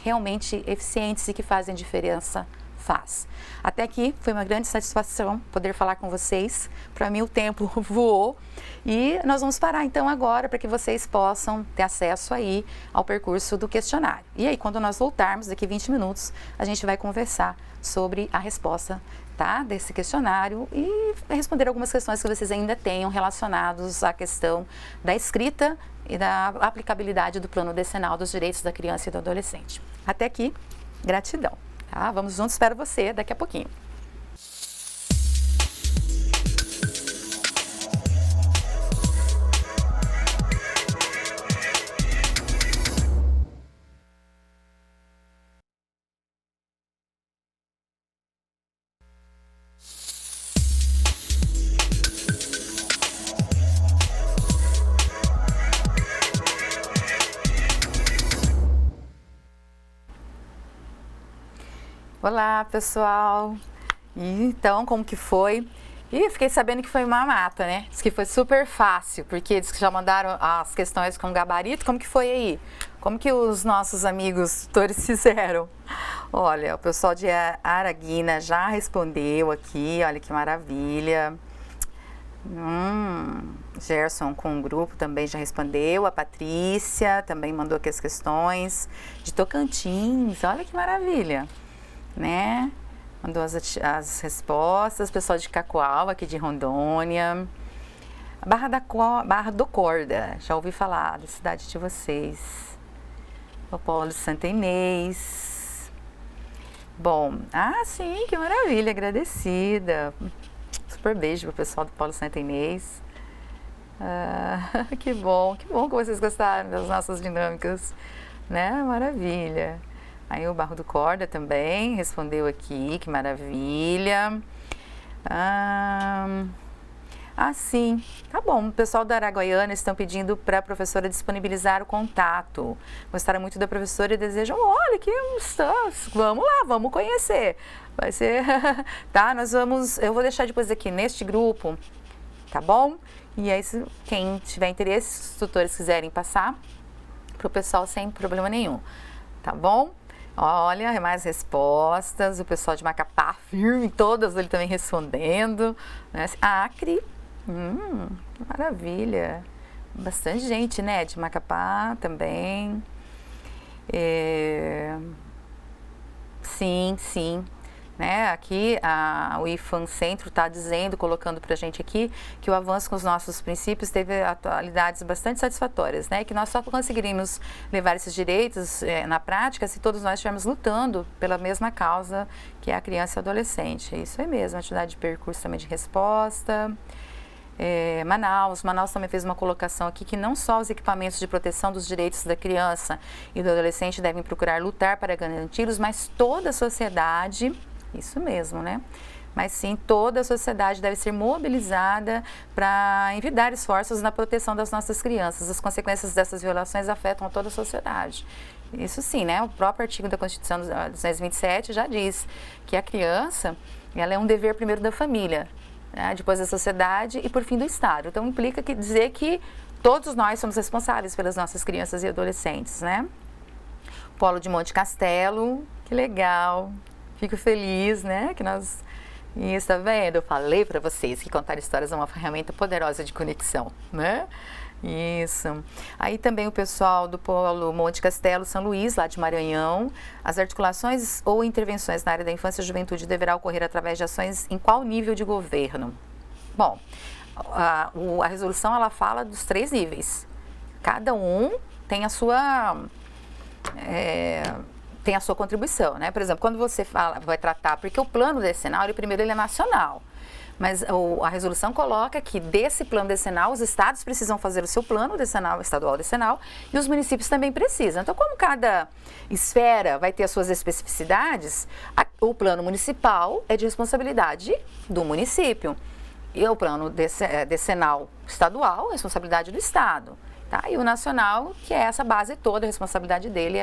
realmente eficientes e que fazem diferença faz. Até aqui foi uma grande satisfação poder falar com vocês. Para mim o tempo voou e nós vamos parar então agora para que vocês possam ter acesso aí ao percurso do questionário. E aí quando nós voltarmos, daqui 20 minutos, a gente vai conversar sobre a resposta, tá, desse questionário e responder algumas questões que vocês ainda tenham relacionados à questão da escrita e da aplicabilidade do Plano Decenal dos Direitos da Criança e do Adolescente. Até aqui, gratidão. Tá? Vamos juntos, espero você daqui a pouquinho. Olá, pessoal! E então, como que foi? E fiquei sabendo que foi uma mata, né? Diz que foi super fácil, porque diz que já mandaram as questões com gabarito. Como que foi aí? Como que os nossos amigos tutores fizeram? Olha, o pessoal de Araguina já respondeu aqui, olha que maravilha. Gerson com o grupo também já respondeu, a Patrícia também mandou aqui as questões. De Tocantins, olha que maravilha, né? Mandou as respostas, pessoal de Cacoal, aqui de Rondônia. Barra do Corda, já ouvi falar da cidade de vocês. O Polo de Santa Inês. Bom, sim, que maravilha, agradecida. Super beijo pro pessoal do Polo Santa Inês. Que bom que vocês gostaram das nossas dinâmicas, né? Maravilha. Aí o Barro do Corda também respondeu aqui, que maravilha. Sim, tá bom. O pessoal da Araguaiana estão pedindo para a professora disponibilizar o contato. Gostaram muito da professora e desejam, olha, que vamos lá, vamos conhecer. Vai ser, tá? Eu vou deixar depois aqui neste grupo, tá bom? E aí, quem tiver interesse, se os tutores quiserem passar, para o pessoal sem problema nenhum, tá bom? Olha, mais respostas, o pessoal de Macapá, firme, todas ele também respondendo, né? Acre, maravilha, bastante gente, né, de Macapá também, sim, né, aqui o IFAM Centro está dizendo, colocando para a gente aqui, que o avanço com os nossos princípios teve atualidades bastante satisfatórias, né, que nós só conseguiríamos levar esses direitos na prática se todos nós estivermos lutando pela mesma causa, que é a criança e o adolescente. Isso é mesmo, atividade de percurso também de resposta. Manaus também fez uma colocação aqui que não só os equipamentos de proteção dos direitos da criança e do adolescente devem procurar lutar para garanti-los, mas toda a sociedade, isso mesmo, né? Mas sim, toda a sociedade deve ser mobilizada para envidar esforços na proteção das nossas crianças. As consequências dessas violações afetam a toda a sociedade. Isso sim, né? O próprio artigo da Constituição 227 já diz que a criança, ela é um dever primeiro da família, né? Depois da sociedade e por fim do Estado. Então implica dizer que todos nós somos responsáveis pelas nossas crianças e adolescentes, né? Polo de Monte Castelo, que legal. Fico feliz, né, que nós... Isso, tá vendo? Eu falei para vocês que contar histórias é uma ferramenta poderosa de conexão, né? Isso. Aí também o pessoal do Polo Monte Castelo, São Luís, lá de Maranhão. As articulações ou intervenções na área da infância e juventude deverá ocorrer através de ações em qual nível de governo? Bom, a resolução, ela fala dos 3 níveis. Cada um tem a sua... tem a sua contribuição, né? Por exemplo, quando você vai tratar, porque o plano decenal, primeiro ele é nacional, mas a resolução coloca que desse plano decenal os estados precisam fazer o seu plano decenal, estadual decenal, e os municípios também precisam. Então, como cada esfera vai ter as suas especificidades, o plano municipal é de responsabilidade do município, e o plano decenal estadual é responsabilidade do estado. Tá? E o nacional, que é essa base toda, a responsabilidade dele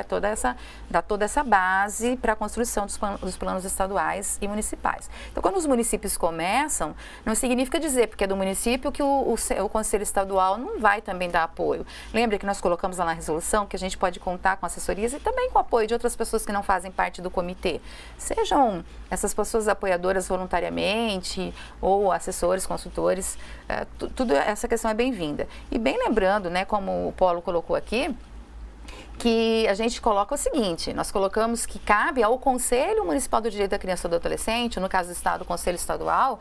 dá toda essa base para a construção dos planos estaduais e municipais. Então, quando os municípios começam, não significa dizer, porque é do município, que o Conselho Estadual não vai também dar apoio. Lembra que nós colocamos lá na resolução que a gente pode contar com assessorias e também com apoio de outras pessoas que não fazem parte do comitê. Sejam essas pessoas apoiadoras voluntariamente ou assessores, consultores, tudo essa questão é bem-vinda. E bem lembrando, né, como o Polo colocou aqui, que a gente coloca o seguinte, nós colocamos que cabe ao Conselho Municipal do Direito da Criança e do Adolescente, no caso do Estado, o Conselho Estadual,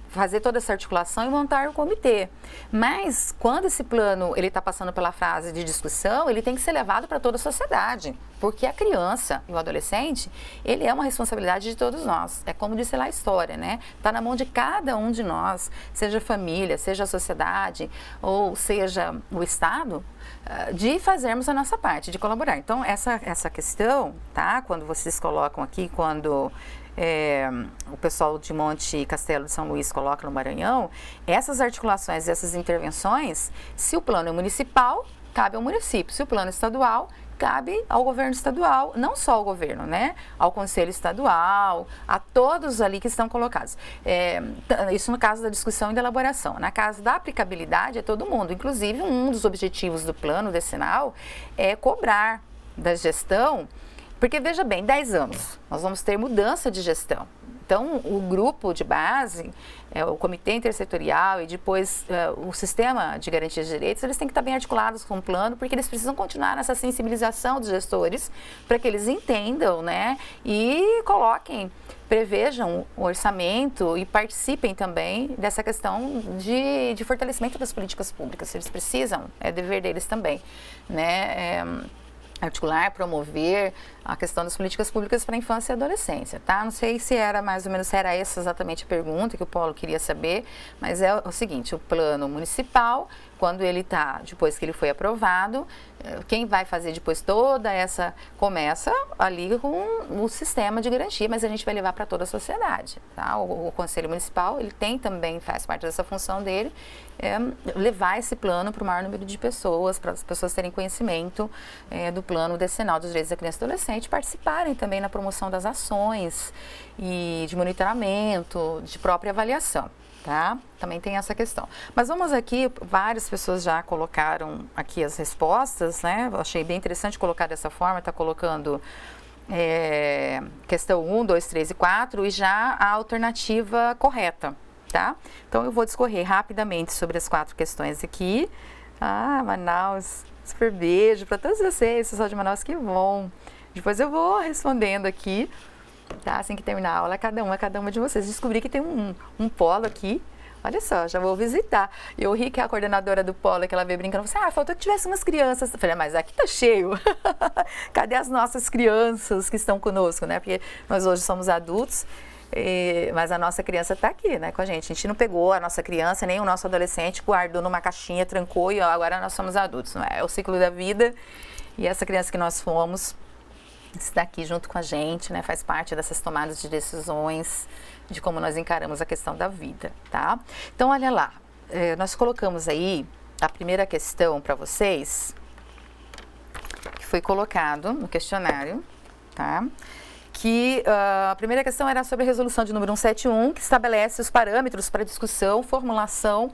fazer toda essa articulação e montar o comitê. Mas, quando esse plano está passando pela fase de discussão, ele tem que ser levado para toda a sociedade, porque a criança e o adolescente, ele é uma responsabilidade de todos nós. É como disse lá a história, né? Está na mão de cada um de nós, seja a família, seja a sociedade, ou seja o Estado, de fazermos a nossa parte, de colaborar. Então, essa questão, tá? Quando vocês colocam aqui, quando o pessoal de Monte Castelo de São Luís coloca no Maranhão, essas articulações, essas intervenções, se o plano é municipal, cabe ao município. Se o plano é estadual, cabe ao governo estadual, não só ao governo, né? Ao conselho estadual, a todos ali que estão colocados. Isso no caso da discussão e da elaboração. Na caso da aplicabilidade, é todo mundo. Inclusive, um dos objetivos do plano decenal é cobrar da gestão, porque veja bem, 10 anos, nós vamos ter mudança de gestão. Então, o grupo de base, o comitê intersetorial e depois o sistema de garantia de direitos, eles têm que estar bem articulados com o plano, porque eles precisam continuar nessa sensibilização dos gestores para que eles entendam, né, e prevejam o orçamento e participem também dessa questão de fortalecimento das políticas públicas. Eles precisam, é dever deles também, né, articular, promover a questão das políticas públicas para a infância e adolescência, tá? Não sei se era mais ou menos, se era essa exatamente a pergunta que o Paulo queria saber, mas é o seguinte, o plano municipal, quando ele está, depois que ele foi aprovado, quem vai fazer depois toda essa, começa ali com o sistema de garantia, mas a gente vai levar para toda a sociedade, tá? O Conselho Municipal, ele tem também, faz parte dessa função dele, levar esse plano para o maior número de pessoas, para as pessoas terem conhecimento do plano decenal dos direitos da criança e adolescente, participarem também na promoção das ações e de monitoramento, de própria avaliação. Tá? Também tem essa questão. Mas vamos aqui, várias pessoas já colocaram aqui as respostas, né? Eu achei bem interessante colocar dessa forma, está colocando questão 1, 2, 3 e 4 e já a alternativa correta, tá? Então eu vou discorrer rapidamente sobre as 4 questões aqui. Manaus, super beijo para todos vocês, pessoal de Manaus, que bom. Depois eu vou respondendo aqui. Tá, assim que terminar a aula, cada uma de vocês. Descobri que tem um polo aqui. Olha só, já vou visitar. E eu ri que a coordenadora do polo, que ela veio brincando, falou assim, faltou que tivesse umas crianças. Eu falei, mas aqui tá cheio. Cadê as nossas crianças que estão conosco, né? Porque nós hoje somos adultos, mas a nossa criança está aqui, né, com a gente. A gente não pegou a nossa criança, nem o nosso adolescente, guardou numa caixinha, trancou e agora nós somos adultos, não é? É o ciclo da vida. E essa criança que nós fomos está aqui junto com a gente, né? Faz parte dessas tomadas de decisões, de como nós encaramos a questão da vida, tá? Então, olha lá, nós colocamos aí a primeira questão para vocês, que foi colocado no questionário, tá? Que a primeira questão era sobre a resolução de número 171, que estabelece os parâmetros para discussão, formulação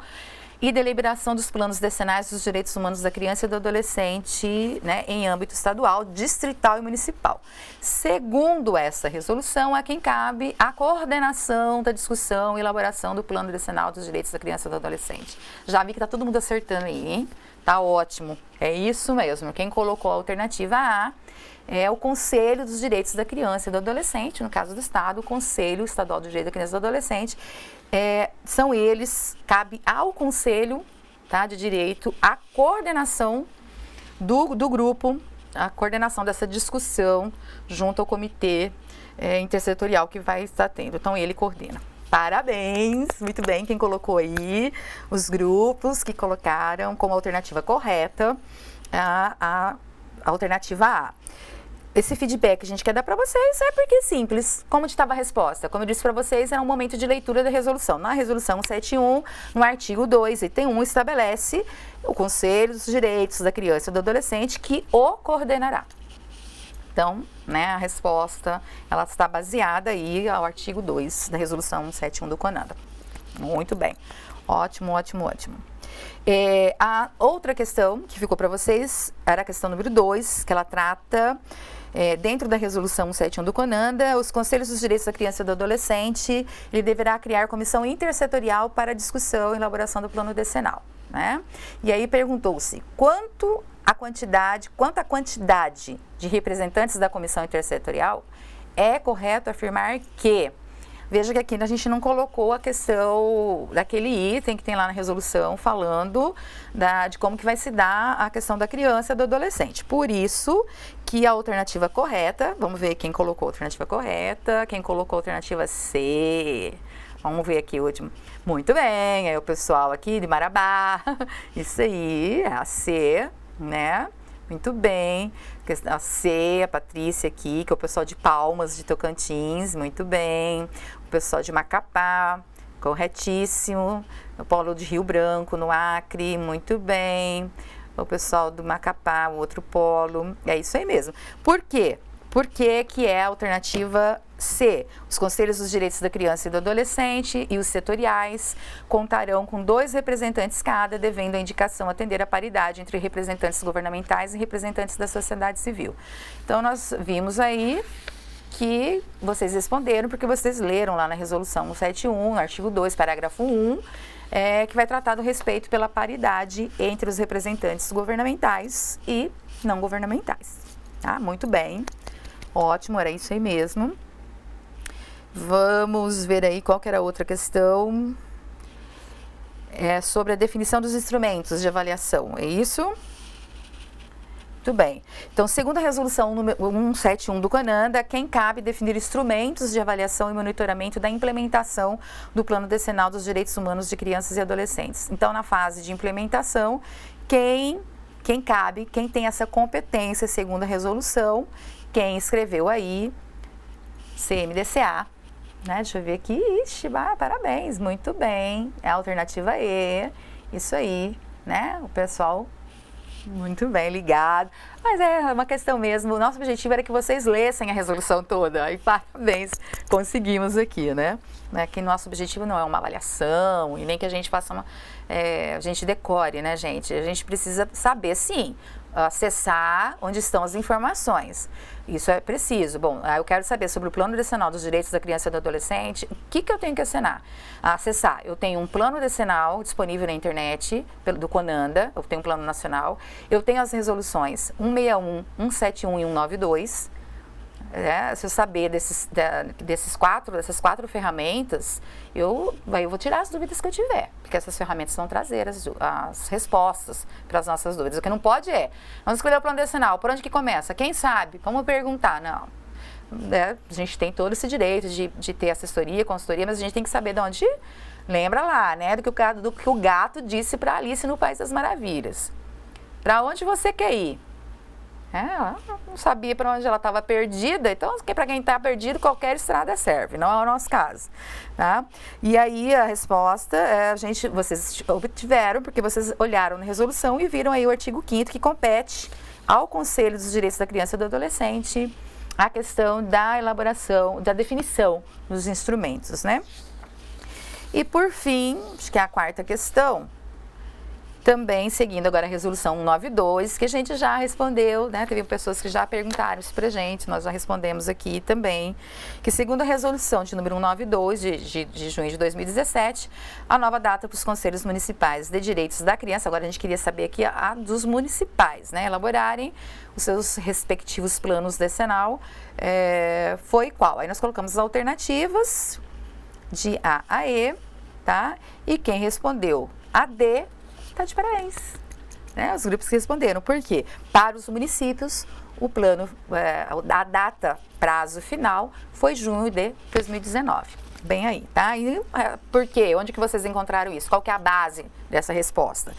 e deliberação dos planos decenais dos direitos humanos da criança e do adolescente, né, em âmbito estadual, distrital e municipal. Segundo essa resolução, a quem cabe a coordenação da discussão e elaboração do plano decenal dos direitos da criança e do adolescente. Já vi que está todo mundo acertando aí, hein? Tá ótimo. É isso mesmo. Quem colocou a alternativa A é o Conselho dos Direitos da Criança e do Adolescente, no caso do Estado, o Conselho Estadual dos Direitos da Criança e do Adolescente. São eles, cabe ao Conselho, tá, de Direito a coordenação do grupo, a coordenação dessa discussão junto ao comitê intersetorial que vai estar tendo. Então, ele coordena. Parabéns, muito bem, quem colocou aí, os grupos que colocaram como alternativa correta a alternativa A. Esse feedback que a gente quer dar para vocês é porque é simples. Como estava a resposta? Como eu disse para vocês, era um momento de leitura da resolução. Na resolução 171, no artigo 2, item 1, estabelece o Conselho dos Direitos da Criança e do Adolescente que o coordenará. Então, né, a resposta, ela está baseada aí ao artigo 2 da resolução 171 do CONADA. Muito bem. Ótimo, ótimo, ótimo. A outra questão que ficou para vocês era a questão número 2, que ela trata, dentro da resolução 171 do CONADA, os Conselhos dos Direitos da Criança e do Adolescente, ele deverá criar comissão intersetorial para discussão e elaboração do plano decenal, né? E aí perguntou-se quanto a quantidade de representantes da comissão intersetorial, é correto afirmar que... Veja que aqui a gente não colocou a questão daquele item que tem lá na resolução falando de como que vai se dar a questão da criança e do adolescente. Por isso que a alternativa correta, vamos ver quem colocou a alternativa correta, quem colocou a alternativa C. Vamos ver aqui o último. Muito bem, é o pessoal aqui de Marabá. Isso aí, é a C, né? Muito bem. A C, a Patrícia aqui, que é o pessoal de Palmas, de Tocantins, muito bem. O pessoal de Macapá, corretíssimo. O Polo de Rio Branco, no Acre, muito bem. o pessoal do Macapá, o outro polo, é isso aí mesmo. Por quê? Por que é a alternativa C? Os Conselhos dos Direitos da Criança e do Adolescente e os setoriais contarão com 2 representantes cada, devendo a indicação atender à paridade entre representantes governamentais e representantes da sociedade civil. Então, nós vimos aí que vocês responderam porque vocês leram lá na Resolução 171, artigo 2, parágrafo 1, que vai tratar do respeito pela paridade entre os representantes governamentais e não governamentais. Tá? Muito bem. Ótimo, era isso aí mesmo. Vamos ver aí qual que era a outra questão. É sobre a definição dos instrumentos de avaliação, é isso? Muito bem. Então, segundo a resolução 171 do CONANDA, quem cabe definir instrumentos de avaliação e monitoramento da implementação do Plano Decenal dos Direitos Humanos de Crianças e Adolescentes. Então, na fase de implementação, quem cabe, quem tem essa competência, segundo a resolução, quem escreveu aí, CMDCA, né? Deixa eu ver aqui, ixi, parabéns, muito bem, é a alternativa E, isso aí, né? O pessoal, muito bem, ligado, mas é uma questão mesmo, o nosso objetivo era que vocês lessem a resolução toda, e parabéns, conseguimos aqui, né? Que nosso objetivo não é uma avaliação, e nem que a gente faça a gente decore, né, gente? A gente precisa saber, sim, acessar onde estão as informações. Isso é preciso. Bom, eu quero saber sobre o Plano Decenal dos Direitos da Criança e do Adolescente. O que eu tenho que acessar? Eu tenho um plano decenal disponível na internet, do CONANDA, eu tenho um plano nacional. Eu tenho as resoluções 161, 171 e 192. Se eu saber dessas quatro ferramentas, eu vou tirar as dúvidas que eu tiver, porque essas ferramentas vão trazer as respostas para as nossas dúvidas. O que não pode vamos escolher o plano decenal, por onde que começa? Quem sabe? Vamos perguntar, não. A gente tem todo esse direito de ter assessoria, consultoria, mas a gente tem que saber de onde, lembra lá, né, do que o gato disse para Alice no País das Maravilhas. Para onde você quer ir? Ela não sabia para onde ela estava perdida, então para quem está perdido, qualquer estrada serve, não é o nosso caso. Tá? E aí a resposta, vocês obtiveram, porque vocês olharam na resolução e viram aí o artigo 5º que compete ao Conselho dos Direitos da Criança e do Adolescente a questão da elaboração, da definição dos instrumentos, né? E por fim, acho que é a 4ª questão, também seguindo agora a resolução 192, que a gente já respondeu, né? Teve pessoas que já perguntaram isso pra gente, nós já respondemos aqui também, que segundo a resolução de número 192 de junho de 2017, a nova data para os Conselhos Municipais de Direitos da Criança, agora a gente queria saber aqui a dos municipais, né? Elaborarem os seus respectivos planos decenal, foi qual? Aí nós colocamos as alternativas de A a E, tá? E quem respondeu a D, está de parabéns, né? Os grupos que responderam. Por quê? Para os municípios, o plano, a data, prazo final, foi junho de 2019. Bem aí, tá? E por quê? Onde que vocês encontraram isso? Qual que é a base dessa resposta?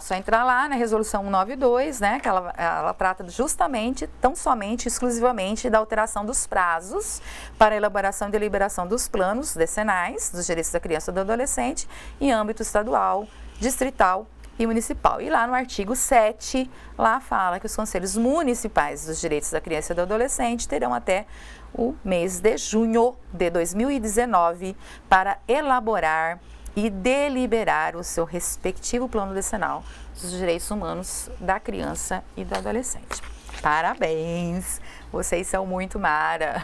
Só entrar lá na resolução 192, né? Que ela trata justamente, tão somente, exclusivamente da alteração dos prazos para a elaboração e deliberação dos planos decenais dos direitos da criança e do adolescente em âmbito estadual, distrital e municipal. E lá no artigo 7, lá fala que os Conselhos Municipais dos Direitos da Criança e do Adolescente terão até o mês de junho de 2019 para elaborar e deliberar o seu respectivo plano decenal dos direitos humanos da criança e do adolescente. Parabéns! Vocês são muito mara,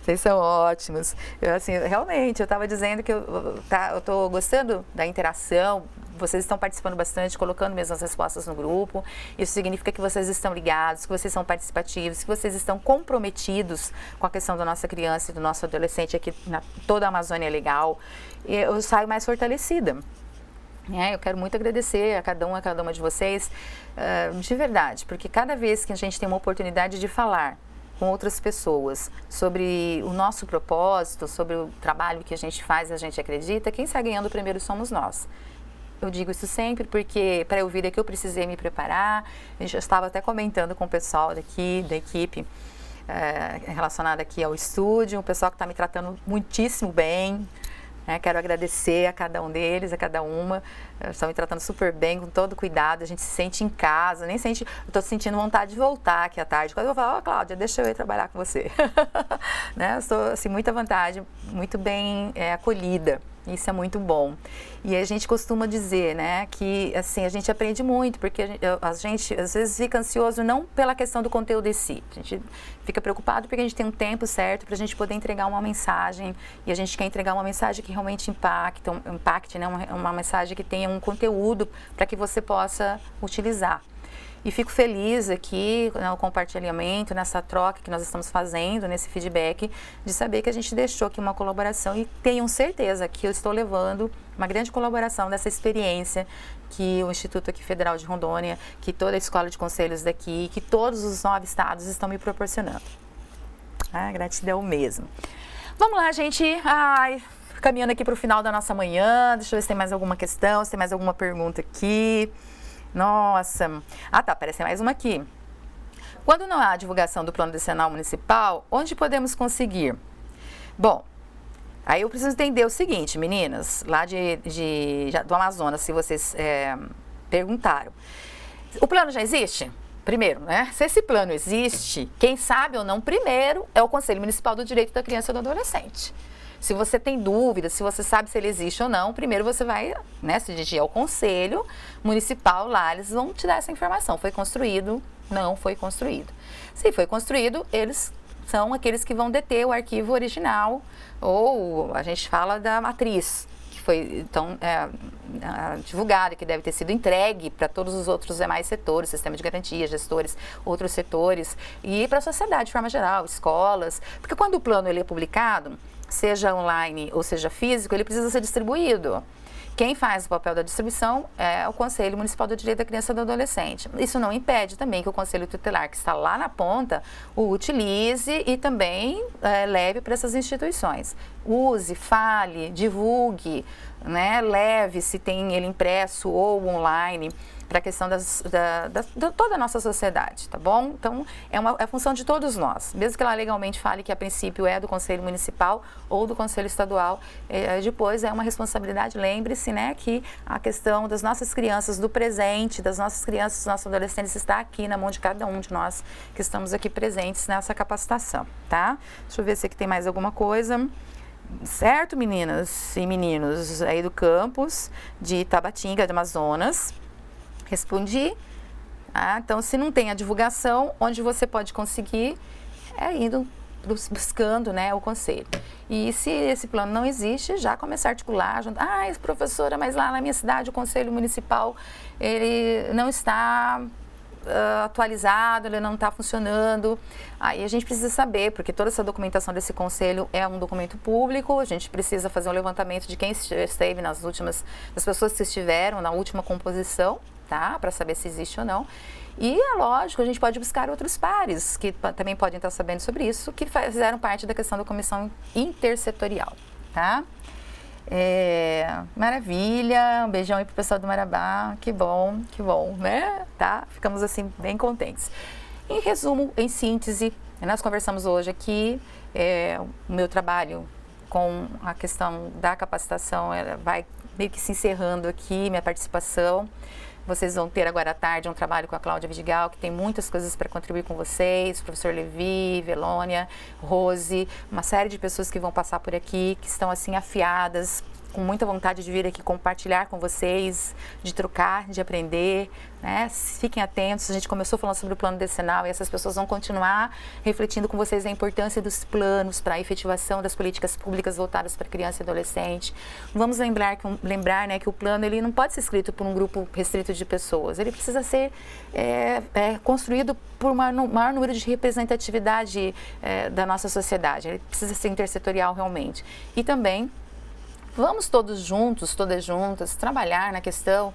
vocês são ótimos. Realmente, eu estava dizendo que eu estou gostando da interação, vocês estão participando bastante, colocando mesmo as respostas no grupo. Isso significa que vocês estão ligados, que vocês são participativos, que vocês estão comprometidos com a questão da nossa criança e do nosso adolescente aqui na toda a Amazônia Legal. E eu saio mais fortalecida. Eu quero muito agradecer a cada uma de vocês, de verdade, porque cada vez que a gente tem uma oportunidade de falar com outras pessoas sobre o nosso propósito, sobre o trabalho que a gente faz, a gente acredita, quem sai ganhando primeiro somos nós. Eu digo isso sempre porque para eu vir aqui eu precisei me preparar, a gente já estava até comentando com o pessoal daqui, da equipe, relacionada aqui ao estúdio, o pessoal que está me tratando muitíssimo bem, né? Quero agradecer a cada um deles, a cada uma. Estão me tratando super bem, com todo cuidado. A gente se sente em casa, nem sente... Eu estou sentindo vontade de voltar aqui à tarde. Quando eu falo, Cláudia, deixa eu ir trabalhar com você. Né? Eu estou, assim, muita vontade, muito bem acolhida. Isso é muito bom. E a gente costuma dizer, né, que assim, a gente aprende muito, porque a gente às vezes fica ansioso não pela questão do conteúdo em si. A gente fica preocupado porque a gente tem um tempo certo para a gente poder entregar uma mensagem, e a gente quer entregar uma mensagem que realmente impacte, né, uma mensagem que tenha um conteúdo para que você possa utilizar. E fico feliz aqui no compartilhamento, nessa troca que nós estamos fazendo, nesse feedback, de saber que a gente deixou aqui uma colaboração e tenham certeza que eu estou levando uma grande colaboração dessa experiência que o Instituto aqui Federal de Rondônia, que toda a Escola de Conselhos daqui, que todos os 9 estados estão me proporcionando. Gratidão mesmo. Vamos lá, gente. Caminhando aqui para o final da nossa manhã, deixa eu ver se tem mais alguma questão, se tem mais alguma pergunta aqui. Nossa, tá, apareceu mais uma aqui. Quando não há divulgação do plano decenal municipal, onde podemos conseguir? Bom, aí eu preciso entender o seguinte, meninas, lá do Amazonas, se vocês perguntaram. O plano já existe? Primeiro, né? Se esse plano existe, quem sabe ou não primeiro é o Conselho Municipal do Direito da Criança e do Adolescente. Se você tem dúvidas, se você sabe se ele existe ou não, primeiro você vai, né, se dirigir ao Conselho Municipal, lá eles vão te dar essa informação. Foi construído? Não foi construído. Se foi construído, eles são aqueles que vão deter o arquivo original, ou a gente fala da matriz, que foi então divulgada, que deve ter sido entregue para todos os outros demais setores, sistema de garantia, gestores, outros setores, e para a sociedade de forma geral, escolas, porque quando o plano ele é publicado, seja online ou seja físico, ele precisa ser distribuído. Quem faz o papel da distribuição é o Conselho Municipal do Direito da Criança e do Adolescente. Isso não impede também que o Conselho Tutelar, que está lá na ponta, o utilize e também leve para essas instituições. Use, fale, divulgue, né? Leve, se tem ele impresso ou online, para a questão de toda a nossa sociedade, tá bom? Então, é função de todos nós. Mesmo que ela legalmente fale que a princípio é do Conselho Municipal ou do Conselho Estadual, depois é uma responsabilidade. Lembre-se, né, que a questão das nossas crianças, do presente, das nossas crianças, dos nossos adolescentes, está aqui na mão de cada um de nós que estamos aqui presentes nessa capacitação, tá? Deixa eu ver se aqui tem mais alguma coisa. Certo, meninas e meninos aí do campus de Itabatinga, do Amazonas? Respondi. Então, se não tem a divulgação, onde você pode conseguir indo buscando, né, o conselho. E se esse plano não existe, já começar a articular, professora, mas lá na minha cidade o conselho municipal ele não está atualizado, ele não está funcionando. Aí a gente precisa saber, porque toda essa documentação desse conselho é um documento público, a gente precisa fazer um levantamento de quem esteve das pessoas que estiveram na última composição, tá? Para saber se existe ou não. E é lógico, a gente pode buscar outros pares que também podem estar sabendo sobre isso, que fizeram parte da questão da comissão intersetorial, tá? Maravilha, um beijão aí pro pessoal do Marabá, que bom, né? Tá? Ficamos assim bem contentes. Em resumo, em síntese, nós conversamos hoje aqui, o meu trabalho com a questão da capacitação vai meio que se encerrando aqui, minha participação. Vocês vão ter agora à tarde um trabalho com a Cláudia Vidigal, que tem muitas coisas para contribuir com vocês, o professor Levi, Velônia, Rose, uma série de pessoas que vão passar por aqui, que estão assim afiadas, com muita vontade de vir aqui compartilhar com vocês, de trocar, de aprender, né? Fiquem atentos, a gente começou falando sobre o plano decenal e essas pessoas vão continuar refletindo com vocês a importância dos planos para a efetivação das políticas públicas voltadas para criança e adolescente. Vamos lembrar, né, que o plano ele não pode ser escrito por um grupo restrito de pessoas, ele precisa ser construído por um maior número de representatividade da nossa sociedade, ele precisa ser intersetorial realmente. E também vamos todos juntos, todas juntas, trabalhar na questão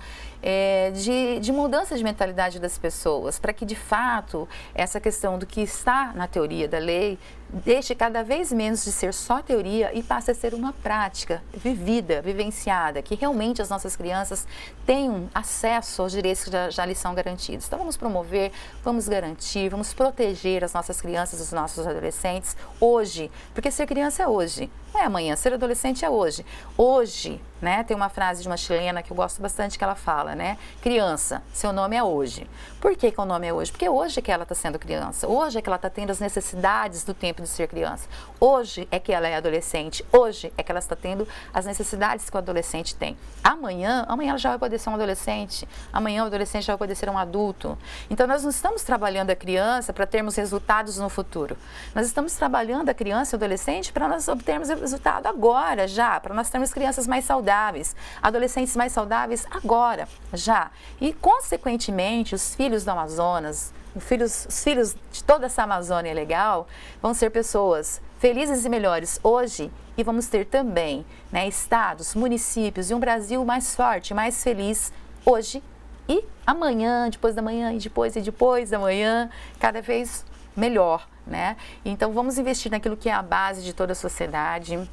de mudança de mentalidade das pessoas, para que, de fato, essa questão do que está na teoria da lei deixe cada vez menos de ser só teoria e passe a ser uma prática vivida, vivenciada, que realmente as nossas crianças tenham acesso aos direitos que já lhes são garantidos. Então vamos promover, vamos garantir, vamos proteger as nossas crianças, os nossos adolescentes hoje, porque ser criança é hoje, não é amanhã, ser adolescente é hoje. Hoje, né, tem uma frase de uma chilena que eu gosto bastante que ela fala, né, criança, seu nome é hoje. Por que o nome é hoje? Porque hoje é que ela está sendo criança, hoje é que ela está tendo as necessidades do tempo de ser criança, hoje é que ela é adolescente, hoje é que ela está tendo as necessidades que o adolescente tem. Amanhã ela já vai poder ser um adolescente, amanhã o adolescente já vai poder ser um adulto. Então nós não estamos trabalhando a criança para termos resultados no futuro, nós estamos trabalhando a criança e o adolescente para nós obtermos resultado agora, já, para nós termos crianças mais saudáveis, adolescentes mais saudáveis agora, já. E consequentemente os filhos do Amazonas, os filhos de toda essa Amazônia legal, vão ser pessoas felizes e melhores hoje e vamos ter também, né, estados, municípios e um Brasil mais forte, mais feliz hoje e amanhã, depois da manhã e depois da manhã, cada vez melhor, né? Então vamos investir naquilo que é a base de toda a sociedade,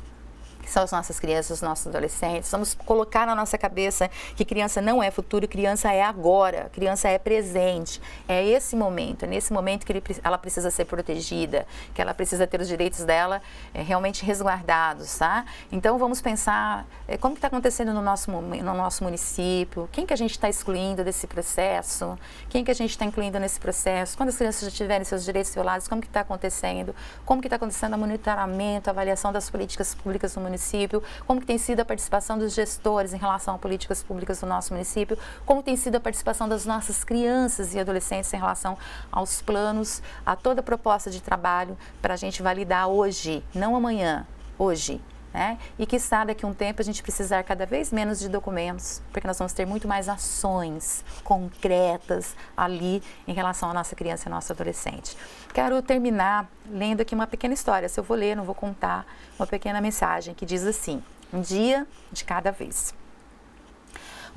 que são as nossas crianças, os nossos adolescentes. Vamos colocar na nossa cabeça que criança não é futuro, criança é agora, criança é presente. É esse momento, é nesse momento que ela precisa ser protegida, que ela precisa ter os direitos dela realmente resguardados, tá? Então vamos pensar como que está acontecendo no nosso município, quem que a gente está excluindo desse processo, quem que a gente está incluindo nesse processo, quando as crianças já tiverem seus direitos violados, como que está acontecendo, como que está acontecendo o monitoramento, a avaliação das políticas públicas no município, como que tem sido a participação dos gestores em relação a políticas públicas do nosso município, como tem sido a participação das nossas crianças e adolescentes em relação aos planos, a toda a proposta de trabalho para a gente validar hoje, não amanhã, hoje. Né? E que está daqui a um tempo a gente precisar cada vez menos de documentos, porque nós vamos ter muito mais ações concretas ali em relação à nossa criança e ao nosso adolescente. Quero terminar lendo aqui uma pequena história, se eu vou ler, não vou contar, uma pequena mensagem que diz assim: um dia de cada vez.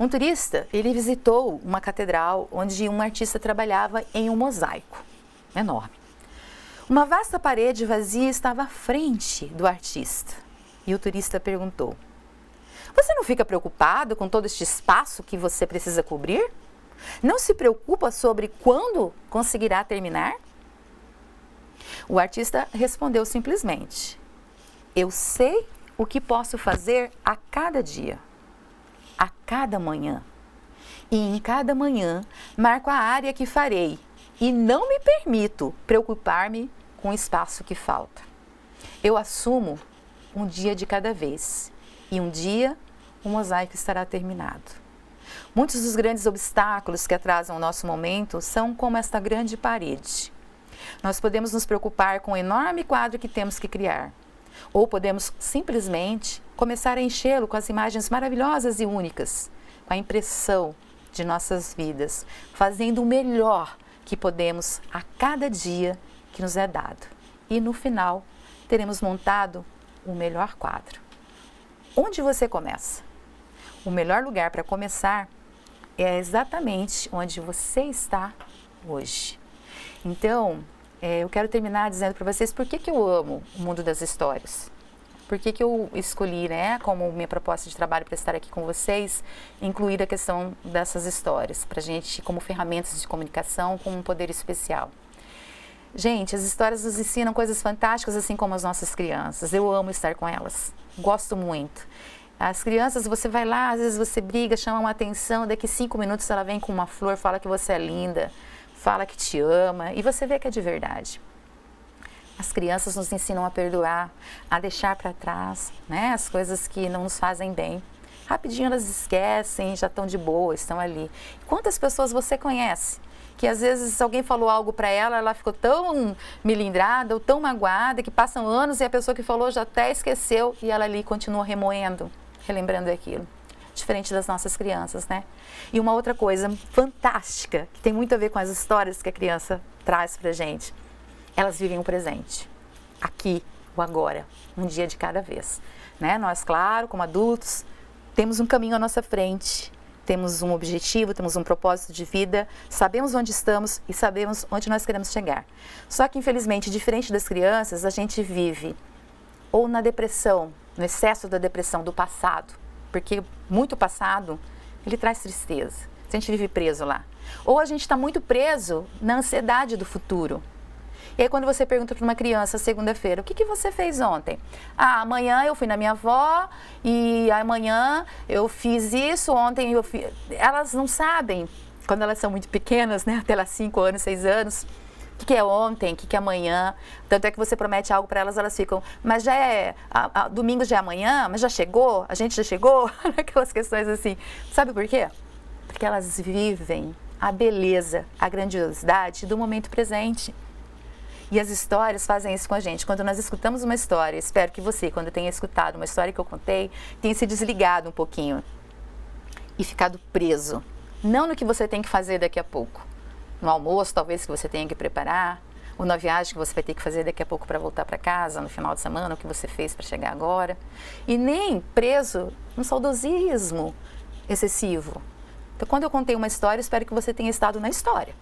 Um turista, ele visitou uma catedral onde um artista trabalhava em um mosaico enorme. Uma vasta parede vazia estava à frente do artista. E o turista perguntou: você não fica preocupado com todo este espaço que você precisa cobrir? Não se preocupa sobre quando conseguirá terminar? O artista respondeu simplesmente: eu sei o que posso fazer a cada dia, a cada manhã. E em cada manhã marco a área que farei e não me permito preocupar-me com o espaço que falta. Eu assumo um dia de cada vez, e um dia o mosaico estará terminado. Muitos dos grandes obstáculos que atrasam o nosso momento são como esta grande parede. Nós podemos nos preocupar com o enorme quadro que temos que criar, ou podemos simplesmente começar a enchê-lo com as imagens maravilhosas e únicas, com a impressão de nossas vidas, fazendo o melhor que podemos a cada dia que nos é dado. E no final, teremos montado o melhor quadro. Onde você começa? O melhor lugar para começar é exatamente onde você está hoje. Então, eu quero terminar dizendo para vocês por que eu amo o mundo das histórias. Por que eu escolhi, né, como minha proposta de trabalho para estar aqui com vocês, incluir a questão dessas histórias, para a gente, como ferramentas de comunicação, com um poder especial. Gente, as histórias nos ensinam coisas fantásticas, assim como as nossas crianças. Eu amo estar com elas, gosto muito. As crianças, você vai lá, às vezes você briga, chama uma atenção, daqui 5 minutos ela vem com uma flor, fala que você é linda, fala que te ama, e você vê que é de verdade. As crianças nos ensinam a perdoar, a deixar para trás, né, as coisas que não nos fazem bem. Rapidinho elas esquecem, já estão de boa, estão ali. Quantas pessoas você conhece que às vezes alguém falou algo para ela, ela ficou tão melindrada ou tão magoada que passam anos e a pessoa que falou já até esqueceu e ela ali continua remoendo, relembrando aquilo. Diferente das nossas crianças, né? E uma outra coisa fantástica, que tem muito a ver com as histórias que a criança traz pra gente, elas vivem o presente, aqui, o agora, um dia de cada vez, né? Nós, claro, como adultos, temos um caminho à nossa frente, temos um objetivo, temos um propósito de vida, sabemos onde estamos e sabemos onde nós queremos chegar. Só que, infelizmente, diferente das crianças, a gente vive ou na depressão, no excesso da depressão do passado, porque muito passado, ele traz tristeza. A gente vive preso lá. Ou a gente está muito preso na ansiedade do futuro. E aí, quando você pergunta para uma criança, segunda-feira, o que você fez ontem? Ah, amanhã eu fui na minha avó e amanhã eu fiz isso, ontem eu fiz... Elas não sabem, quando elas são muito pequenas, né, até lá 5 anos, 6 anos, o que é ontem, o que é amanhã. Tanto é que você promete algo para elas, elas ficam, mas já é, domingo já é amanhã, mas já chegou? A gente já chegou? Aquelas questões assim. Sabe por quê? Porque elas vivem a beleza, a grandiosidade do momento presente. E as histórias fazem isso com a gente. Quando nós escutamos uma história, espero que você, quando tenha escutado uma história que eu contei, tenha se desligado um pouquinho e ficado preso. Não no que você tem que fazer daqui a pouco. No almoço, talvez, que você tenha que preparar, ou na viagem que você vai ter que fazer daqui a pouco para voltar para casa, no final de semana, o que você fez para chegar agora. E nem preso no saudosismo excessivo. Então, quando eu contei uma história, espero que você tenha estado na história,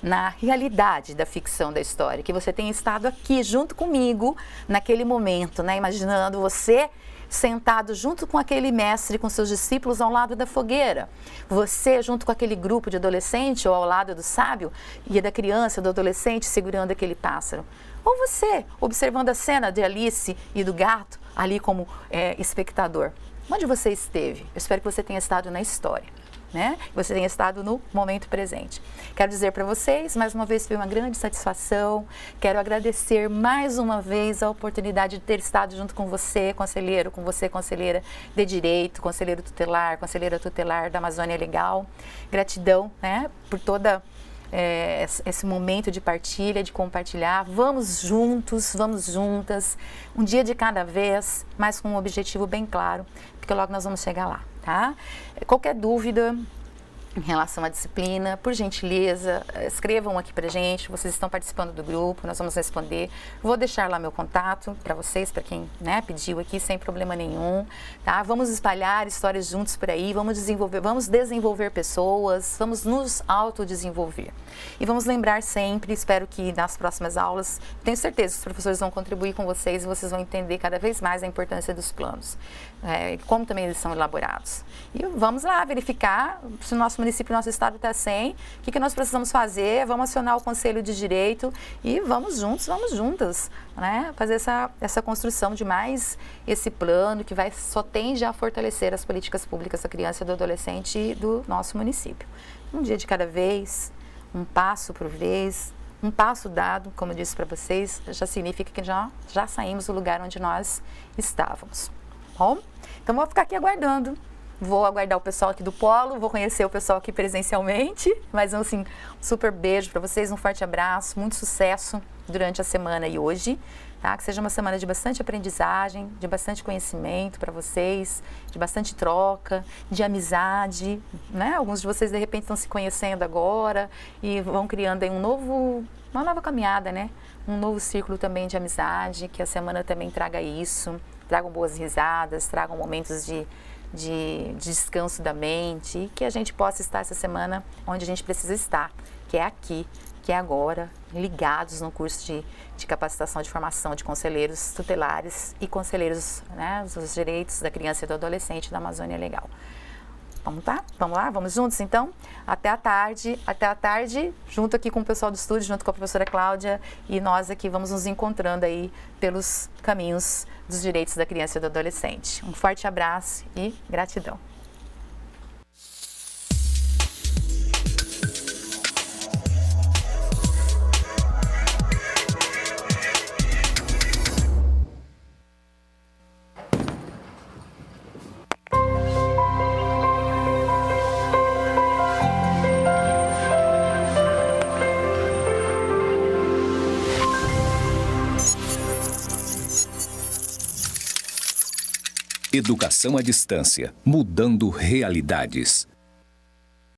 na realidade da ficção da história, que você tenha estado aqui junto comigo naquele momento, né? Imaginando você sentado junto com aquele mestre, com seus discípulos ao lado da fogueira. Você junto com aquele grupo de adolescente ou ao lado do sábio e da criança, do adolescente segurando aquele pássaro. Ou você observando a cena de Alice e do gato ali como espectador. Onde você esteve? Eu espero que você tenha estado na história. Né? Você tenha estado no momento presente. Quero dizer para vocês, mais uma vez foi uma grande satisfação. Quero agradecer mais uma vez a oportunidade de ter estado junto com você, conselheiro, com você, conselheira de direito, conselheiro tutelar, conselheira tutelar da Amazônia Legal. Gratidão, né, por toda esse momento de partilha, de compartilhar. Vamos juntos, vamos juntas, um dia de cada vez, mas com um objetivo bem claro, porque logo nós vamos chegar lá. Tá? Qualquer dúvida em relação à disciplina, por gentileza, escrevam aqui pra gente, vocês estão participando do grupo, nós vamos responder. Vou deixar lá meu contato para vocês, para quem, né, pediu aqui, sem problema nenhum, tá? Vamos espalhar histórias juntos por aí, vamos desenvolver pessoas, vamos nos autodesenvolver. E vamos lembrar sempre, espero que nas próximas aulas, tenho certeza que os professores vão contribuir com vocês e vocês vão entender cada vez mais a importância dos planos, como também eles são elaborados. E vamos lá verificar se o nosso município, nosso estado está sem, o que nós precisamos fazer, vamos acionar o Conselho de Direito e vamos juntos, vamos juntas, né, fazer essa construção de mais esse plano que só tende a fortalecer as políticas públicas da criança e do adolescente do nosso município. Um dia de cada vez, um passo por vez, um passo dado, como eu disse para vocês, já significa que já saímos do lugar onde nós estávamos. Bom, então vou ficar aqui aguardando. Vou aguardar o pessoal aqui do Polo, vou conhecer o pessoal aqui presencialmente, mas assim, um super beijo para vocês, um forte abraço, muito sucesso durante a semana e hoje, tá? Que seja uma semana de bastante aprendizagem, de bastante conhecimento para vocês, de bastante troca, de amizade, né? Alguns de vocês de repente estão se conhecendo agora e vão criando aí uma nova caminhada, né? Um novo círculo também de amizade, que a semana também traga isso, tragam boas risadas, tragam momentos de descanso da mente e que a gente possa estar essa semana onde a gente precisa estar, que é aqui, que é agora, ligados no curso de capacitação de formação de conselheiros tutelares e conselheiros, né, dos direitos da criança e do adolescente da Amazônia Legal. Vamos lá? Vamos juntos então? Até à tarde, junto aqui com o pessoal do estúdio, junto com a professora Cláudia, e nós aqui vamos nos encontrando aí pelos caminhos dos direitos da criança e do adolescente. Um forte abraço e gratidão. Educação à distância, mudando realidades.